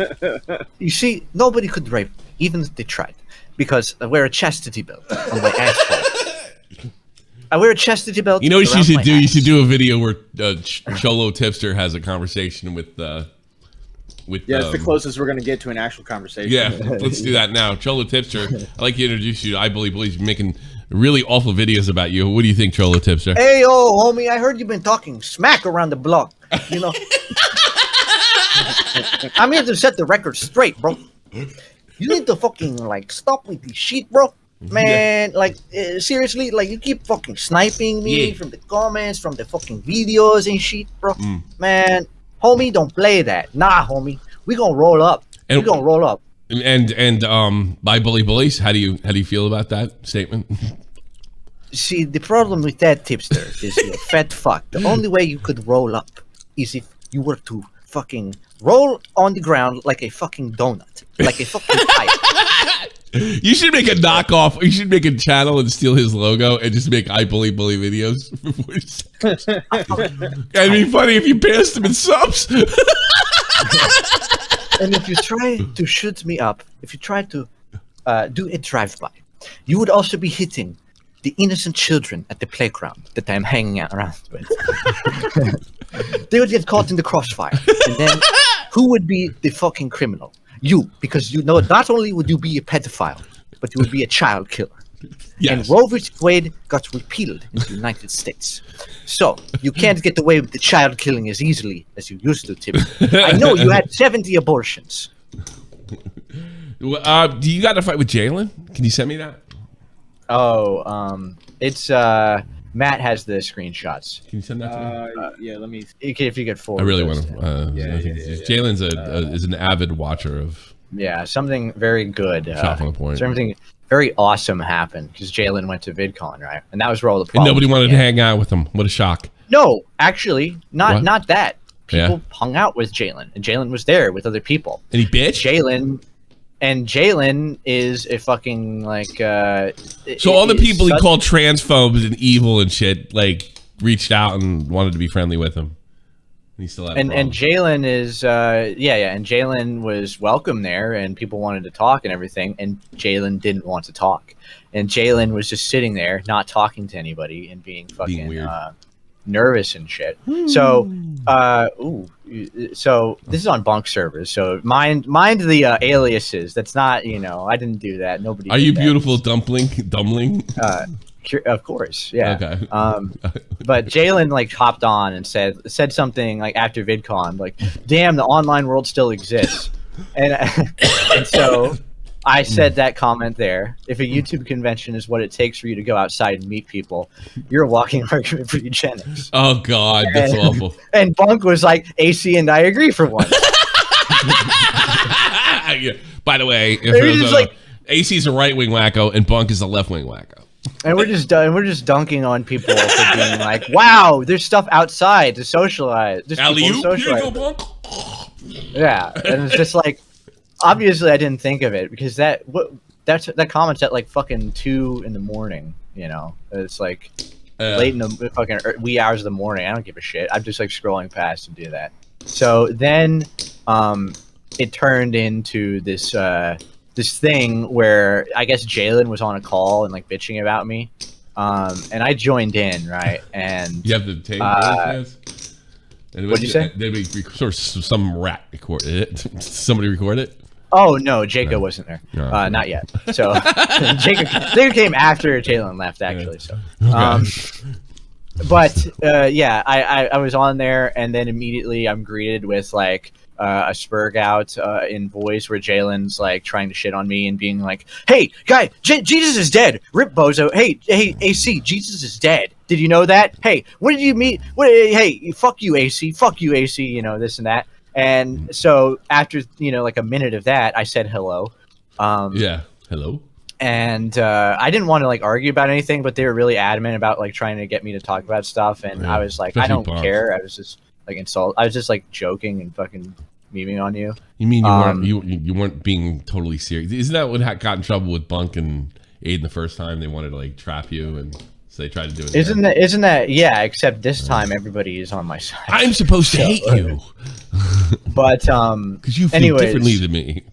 You see, nobody could rape me even if they tried, because I wear a chastity belt on my asshole. I wear a chastity belt. You know what you should do? You should do a video where Cholo Tipster has a conversation with. Yeah, it's the closest we're gonna get to an actual conversation. Yeah, let's do that now. Cholo Tipster, I'd like to introduce you to I Believe Bullies, making really awful videos about you. What do you think, Cholo Tipster? Hey, yo, homie, I heard you've been talking smack around the block. You know, I'm here to set the record straight, bro. You need to fucking like stop with this shit, bro. Man, like seriously, like you keep fucking sniping me from the comments, from the fucking videos and shit, bro. Man, homie, don't play that. Nah, homie, we gonna roll up. We gonna roll up. And by Bullies, how do you feel about that statement? See, the problem with that, Tipster, is you're a fat fuck. The only way you could roll up is if you were to fucking roll on the ground like a fucking donut, like a fucking pipe. You should make a knockoff. You should make a channel and steal his logo and just make I Believe Bully videos. It'd be funny if you passed him in subs. And if you try to shoot me up, if you try to do a drive-by, you would also be hitting the innocent children at the playground that I'm hanging out around with. They would get caught in the crossfire. And then who would be the fucking criminal? You, because you know not only would you be a pedophile, but you would be a child killer. Yes. And Roe v. Wade got repealed in the United States. So you can't get away with the child killing as easily as you used to, Tim. I know you had 70 abortions. Do you got a fight with Jalyn? Can you send me that? Oh, it's Matt has the screenshots. Can you send that to me? Yeah, let me. If you get forward. I really want to. Jalen's is an avid watcher of. Yeah, something very good. Shot on the point. Something very awesome happened because Jalyn went to VidCon, right? And that was where all the And problems nobody wanted to began. hang out with him. What a shock. No, actually, not that. People Yeah. hung out with Jalyn, and Jalyn was there with other people. And he bitched? Jalyn is a fucking like. So all the people he called transphobes and evil and shit, like, reached out and wanted to be friendly with him. And he still had and Jalyn is and Jalyn was welcome there, and people wanted to talk and everything, and Jalyn didn't want to talk, and Jalyn was just sitting there not talking to anybody and being fucking weird. nervous and shit. So so this is on bunk servers, so mind the aliases. That's not, I didn't do that. Nobody Are did you that. beautiful dumpling? Of course, yeah. Okay. But Jalyn like hopped on and said something like after VidCon, like, "Damn, the online world still exists," and so I said that comment there. If a YouTube convention is what it takes for you to go outside and meet people, you're a walking argument for eugenics. Oh God, that's awful. And Bunk was like, "AC and I agree for once." Yeah. By the way, AC's a right-wing wacko and Bunk is a left-wing wacko. And we're just dunking on people for being like, "Wow, there's stuff outside to socialize." Yeah, and it's just like, obviously, I didn't think of it because that comment's at like fucking 2 a.m. It's like late in the fucking wee hours of the morning. I don't give a shit. I'm just like scrolling past and do that. So then, it turned into this thing where I guess Jalyn was on a call and like bitching about me, and I joined in, right? And you have the tape. What'd you say? Did we record some rat recorded it? Somebody record it? Oh no, Jacob wasn't there. Not yet. So Jacob came after Jalyn left, actually. So But yeah, I was on there, and then immediately I'm greeted with like a spurg out in voice where Jalyn's like trying to shit on me and being like, "Hey, guy, Jesus is dead. Rip bozo. Hey, AC, Jesus is dead. Did you know that? Hey, what did you mean? Hey, fuck you, AC. Fuck you, AC. You know, this and that." And so after like a minute of that, I said hello. Yeah, hello. And I didn't want to like argue about anything, but they were really adamant about like trying to get me to talk about stuff, and I was like, I don't care. I was just like I was just like joking and fucking memeing on you. You mean you weren't being totally serious? Isn't that what got in trouble with Bunk and Aiden the first time? They wanted to like trap you, and so they tried to do it. Isn't that yeah? Except this time everybody is on my side. I'm supposed to hate you, but because you feel differently than me.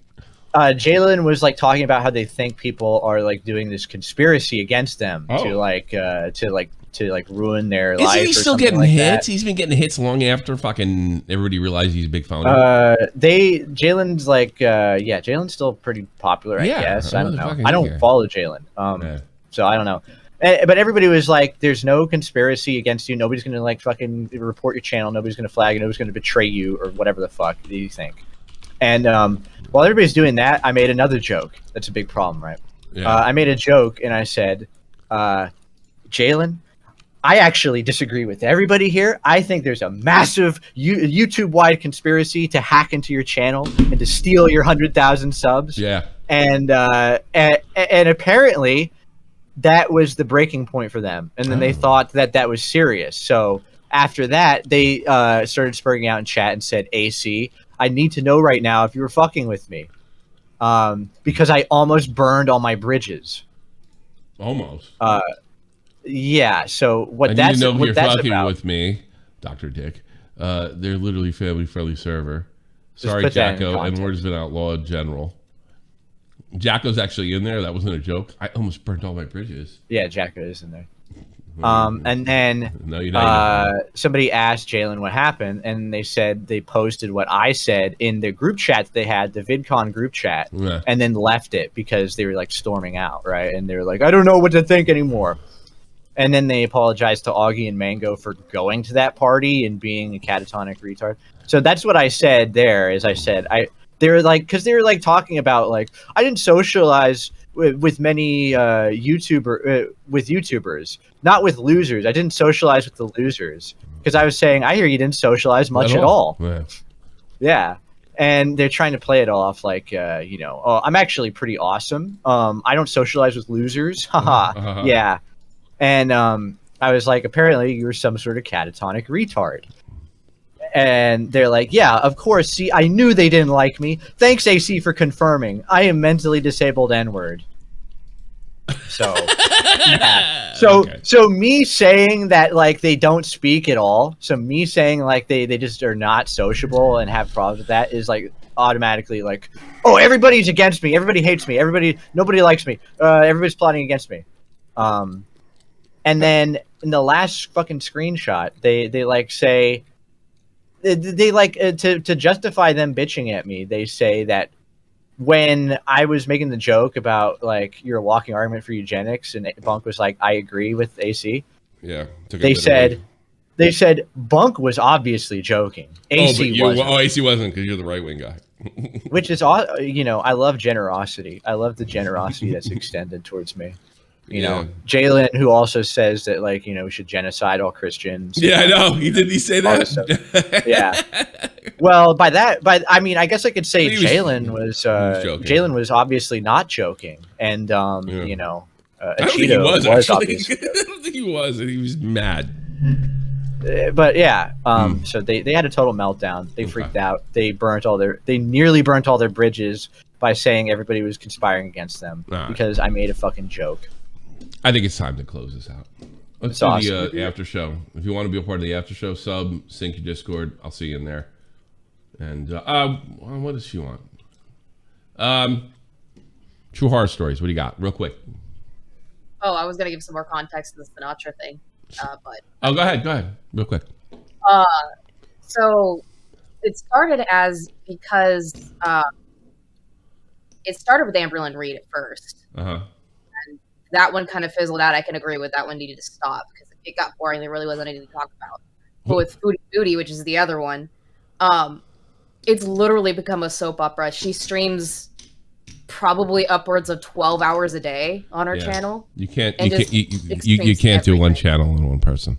Jalyn was like talking about how they think people are like doing this conspiracy against them to ruin their life. Isn't he still getting hits? He's been getting hits long after fucking everybody realized he's a big phony. Jalyn's like Jalyn's still pretty popular, I guess. I don't know. I don't follow Jalyn, so I don't know. But everybody was like, "There's no conspiracy against you. Nobody's gonna like fucking report your channel. Nobody's gonna flag you. Nobody's gonna betray you or whatever the fuck do you think." And while everybody's doing that, I made another joke. That's a big problem, right? Yeah. I made a joke and I said, Jalyn, I actually disagree with everybody here. I think there's a massive YouTube-wide conspiracy to hack into your channel and to steal your 100,000 subs. Yeah. And apparently that was the breaking point for them. And then they thought that was serious. So after that, they started spurring out in chat and said, AC, I need to know right now if you were fucking with me, because I almost burned all my bridges. Almost. Yeah. So what I that's need to know if you're fucking about. with me, Dr. Dick. They're literally family-friendly server. Sorry, Jacko, and word's been outlawed. General. Jacko's actually in there. That wasn't a joke. I almost burned all my bridges. Yeah, Jacko is in there. And then somebody asked Jalyn what happened, and they said they posted what I said in the group chat that they had, the VidCon group chat, and then left it because they were like storming out, right? And they were like, I don't know what to think anymore. And then they apologized to Augie and Mango for going to that party and being a catatonic retard. So that's what I said there. Is I said they were like, because they were like talking about like I didn't socialize with many YouTubers, not with losers. I didn't socialize with the losers because I was saying I hear you didn't socialize much at all. Yeah. And they're trying to play it off like oh, I'm actually pretty awesome. I don't socialize with losers. Haha. Yeah. And I was like, apparently you're some sort of catatonic retard. And they're like, yeah, of course. See, I knew they didn't like me. Thanks, AC, for confirming. I am mentally disabled N-word. So, yeah. So me saying that, like, they don't speak at all. So me saying, like, they just are not sociable and have problems with that is, like, automatically, like, oh, everybody's against me. Everybody hates me. Nobody likes me. Everybody's plotting against me. And then in the last fucking screenshot, they like, say... They like to justify them bitching at me. They say that when I was making the joke about like you're a walking argument for eugenics, and Bunk was like, I agree with AC. Yeah. They said Bunk was obviously joking. AC wasn't. Oh, AC wasn't because you're the right wing guy. Which is I love generosity. I love the generosity that's extended towards me. You know, Jalyn, who also says that, like, we should genocide all Christians. Yeah, I know. Did he say that? Yeah. Well, I mean, I guess I could say Jalyn was obviously not joking, and I don't think he was obviously. I don't think he was, and he was mad. But yeah, so they had a total meltdown. They freaked out. They nearly burnt all their bridges by saying everybody was conspiring against them because I made a fucking joke. I think it's time to close this out. Let's do the after show. If you want to be a part of the after show, sync your Discord. I'll see you in there. And what does she want? True horror stories. What do you got, real quick? Oh, I was gonna give some more context to the Sinatra thing, but go ahead, real quick. So it started because it started with Amberlynn Reed at first. Uh-huh. And that one kind of fizzled out. I can agree with that one needed to stop because it got boring. There really wasn't anything to talk about. But with Foodie Booty, which is the other one, it's literally become a soap opera. She streams probably upwards of 12 hours a day on her channel. You can't do one channel and one person.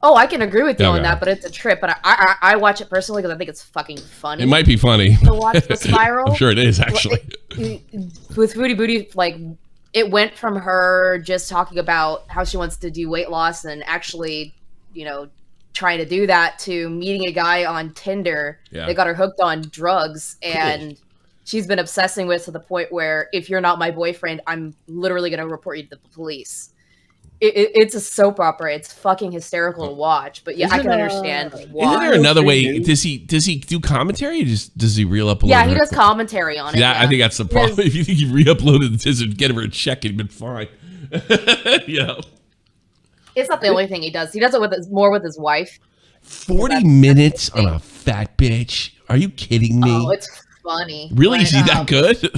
Oh, I can agree with you on that, but it's a trip. But I watch it personally because I think it's fucking funny. It might be funny to watch the spiral. I'm sure it is, actually. With Foodie Booty, like, it went from her just talking about how she wants to do weight loss and actually, you know, trying to do that to meeting a guy on Tinder that got her hooked on drugs. And she's been obsessing with to the point where if you're not my boyfriend, I'm literally going to report you to the police. It's a soap opera. It's fucking hysterical to watch. But yeah, I can understand why. Isn't there another way? Does he do commentary, or does he re-upload? Yeah, he does commentary on it. Yeah, I think that's the problem. If you think he re-uploaded this and get her a check, he'd been fine. You know, it's not the only thing he does. He does it more with his wife. 40 minutes on a fat bitch? Are you kidding me? Oh, it's funny. Really? Is he that good?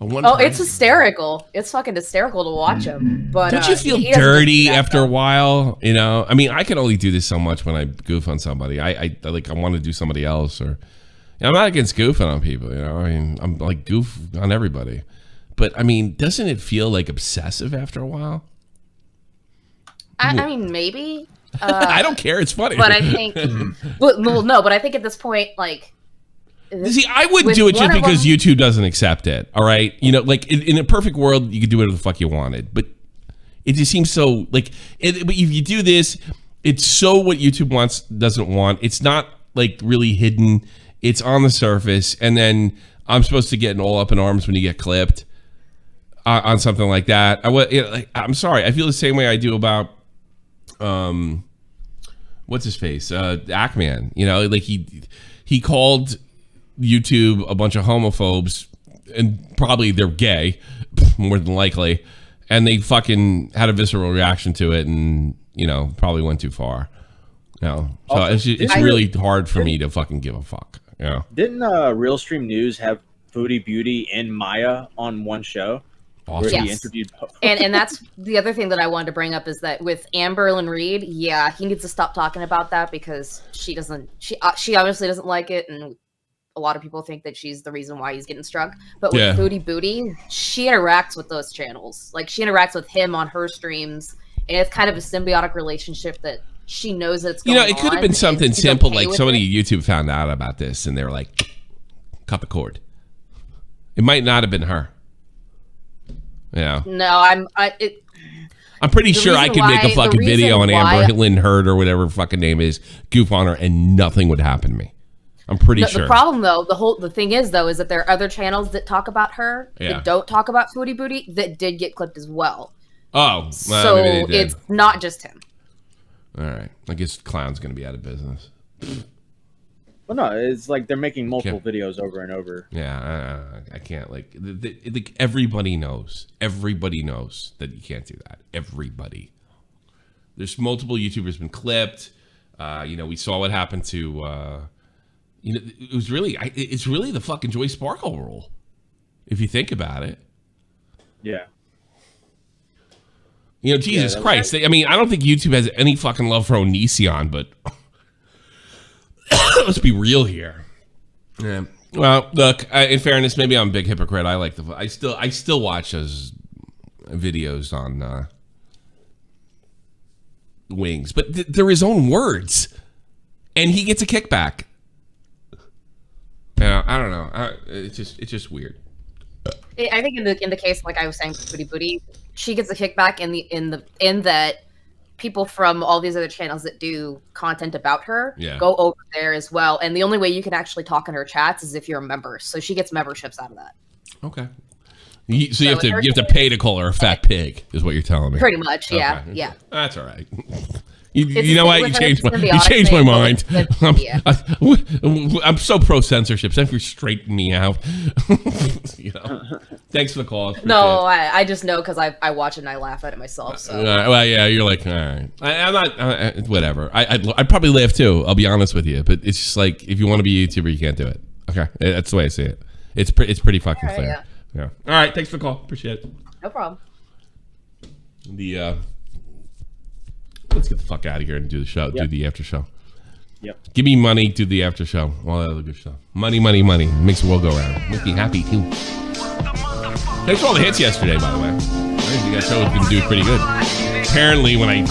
It's hysterical. It's fucking hysterical to watch him. But don't you feel dirty after a while? You know, I mean, I can only do this so much when I goof on somebody. I want to do somebody else, or you know, I'm not against goofing on people. You know, I mean, I'm like goof on everybody. But I mean, doesn't it feel like obsessive after a while? I mean, maybe. I don't care. It's funny. But I think, well, no. But I think at this point, like. See, I wouldn't do it just because YouTube doesn't accept it. All right, you know, like in a perfect world, you could do whatever the fuck you wanted, but it just seems so like. But if you do this, it's so what YouTube doesn't want. It's not like really hidden. It's on the surface, and then I'm supposed to get all up in arms when you get clipped on something like that. I'm sorry. I feel the same way I do about what's his face, Ackman. You know, like he called YouTube a bunch of homophobes, and probably they're gay, more than likely, and they fucking had a visceral reaction to it, and you know, probably went too far. You know, so it's really hard for me to fucking give a fuck. You know, didn't Real Stream News have Foodie Beauty and Maya on one show? Awesome. Where he interviewed and that's the other thing that I wanted to bring up is that with Amberlyn Reed, yeah, he needs to stop talking about that because she obviously doesn't like it, and a lot of people think that she's the reason why he's getting struck. But with Foodie Booty, she interacts with those channels. Like, she interacts with him on her streams, and it's kind of a symbiotic relationship that she knows that it's going on. You know, it could have been something simple, like somebody at YouTube found out about this, and they were like, cut the cord. It might not have been her. Yeah. No, I'm pretty sure I could make a fucking video on Amberlyn Heard or whatever fucking name is, goof on her, and nothing would happen to me. I'm pretty sure. The problem, though, the thing is, though, is that there are other channels that talk about her that don't talk about Foodie Booty that did get clipped as well. Oh, so it's not just him. All right, I guess Clown's going to be out of business. Well, no, it's like they're making multiple videos over and over. Yeah, I can't. Like everybody knows that you can't do that. Everybody. There's multiple YouTubers been clipped. You know, we saw what happened to. You know, it's really the fucking Joy Sparkle rule, if you think about it. Yeah. You know, Jesus Christ. I mean, I don't think YouTube has any fucking love for Onision, but let's be real here. Yeah. Well, look. In fairness, maybe I'm a big hypocrite. I still watch those videos on Wings, but they're his own words, and he gets a kickback. Yeah, I don't know. It's just weird. I think in the case, like I was saying, Foodie Booty, she gets a kickback in that people from all these other channels that do content about her go over there as well. And the only way you can actually talk in her chats is if you're a member. So she gets memberships out of that. Okay. So you have to pay to call her a fat pig, is what you're telling me. Pretty much, yeah, okay. Yeah. That's all right. You know what? You changed my mind. I'm so pro censorship. Thanks for straightening me out. You know, thanks for the call. No, I just know because I watch it and I laugh at it myself. So. Well, yeah, you're like, all right. I'm not. Whatever. I'd probably laugh too. I'll be honest with you, but it's just like if you want to be a YouTuber, you can't do it. Okay, that's the way I see it. It's pretty fucking clear. Yeah. All right. Thanks for the call. Appreciate it. No problem. Let's get the fuck out of here and do the show. Yep. Do the after show. Yep. Give me money. Do the after show. All that other good stuff. Money, money, money. Makes the world go round. Makes me happy too. Thanks for all the hits yesterday, by the way. I think that show was going to do pretty good. Apparently, when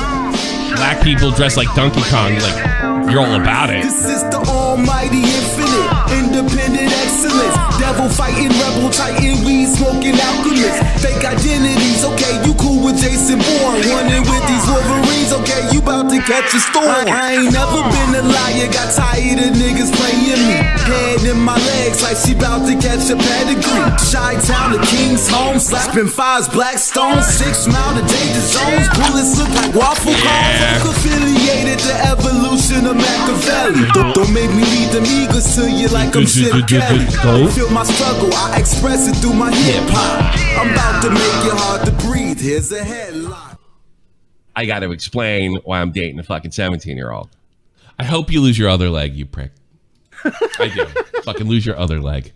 black people dress like Donkey Kong, like, you're all about it. This is the almighty infinite, independent excellence. Devil fighting, rebel titan, weed smoking alchemist. Fake identities, okay, you cool with Jason Bourne. Running with these Wolverines, okay, you about to catch a storm. I ain't never been a liar, got tired of niggas playing me. Head in my legs like she about to catch a pedigree. Chi-town, the king's home, slapping fives, black stones. 6 mile to danger zones, bullets look like waffle cones. Affiliated to evolution of Machiavelli. Don't make me lead them eagles to you like I'm Sid Kelly. Feel my struggle, I express it through my hip hop. I'm about to make it hard to breathe. Here's a headline. I got to explain why I'm dating a fucking 17-year-old. I hope you lose your other leg, you prick. I do. Fucking lose your other leg.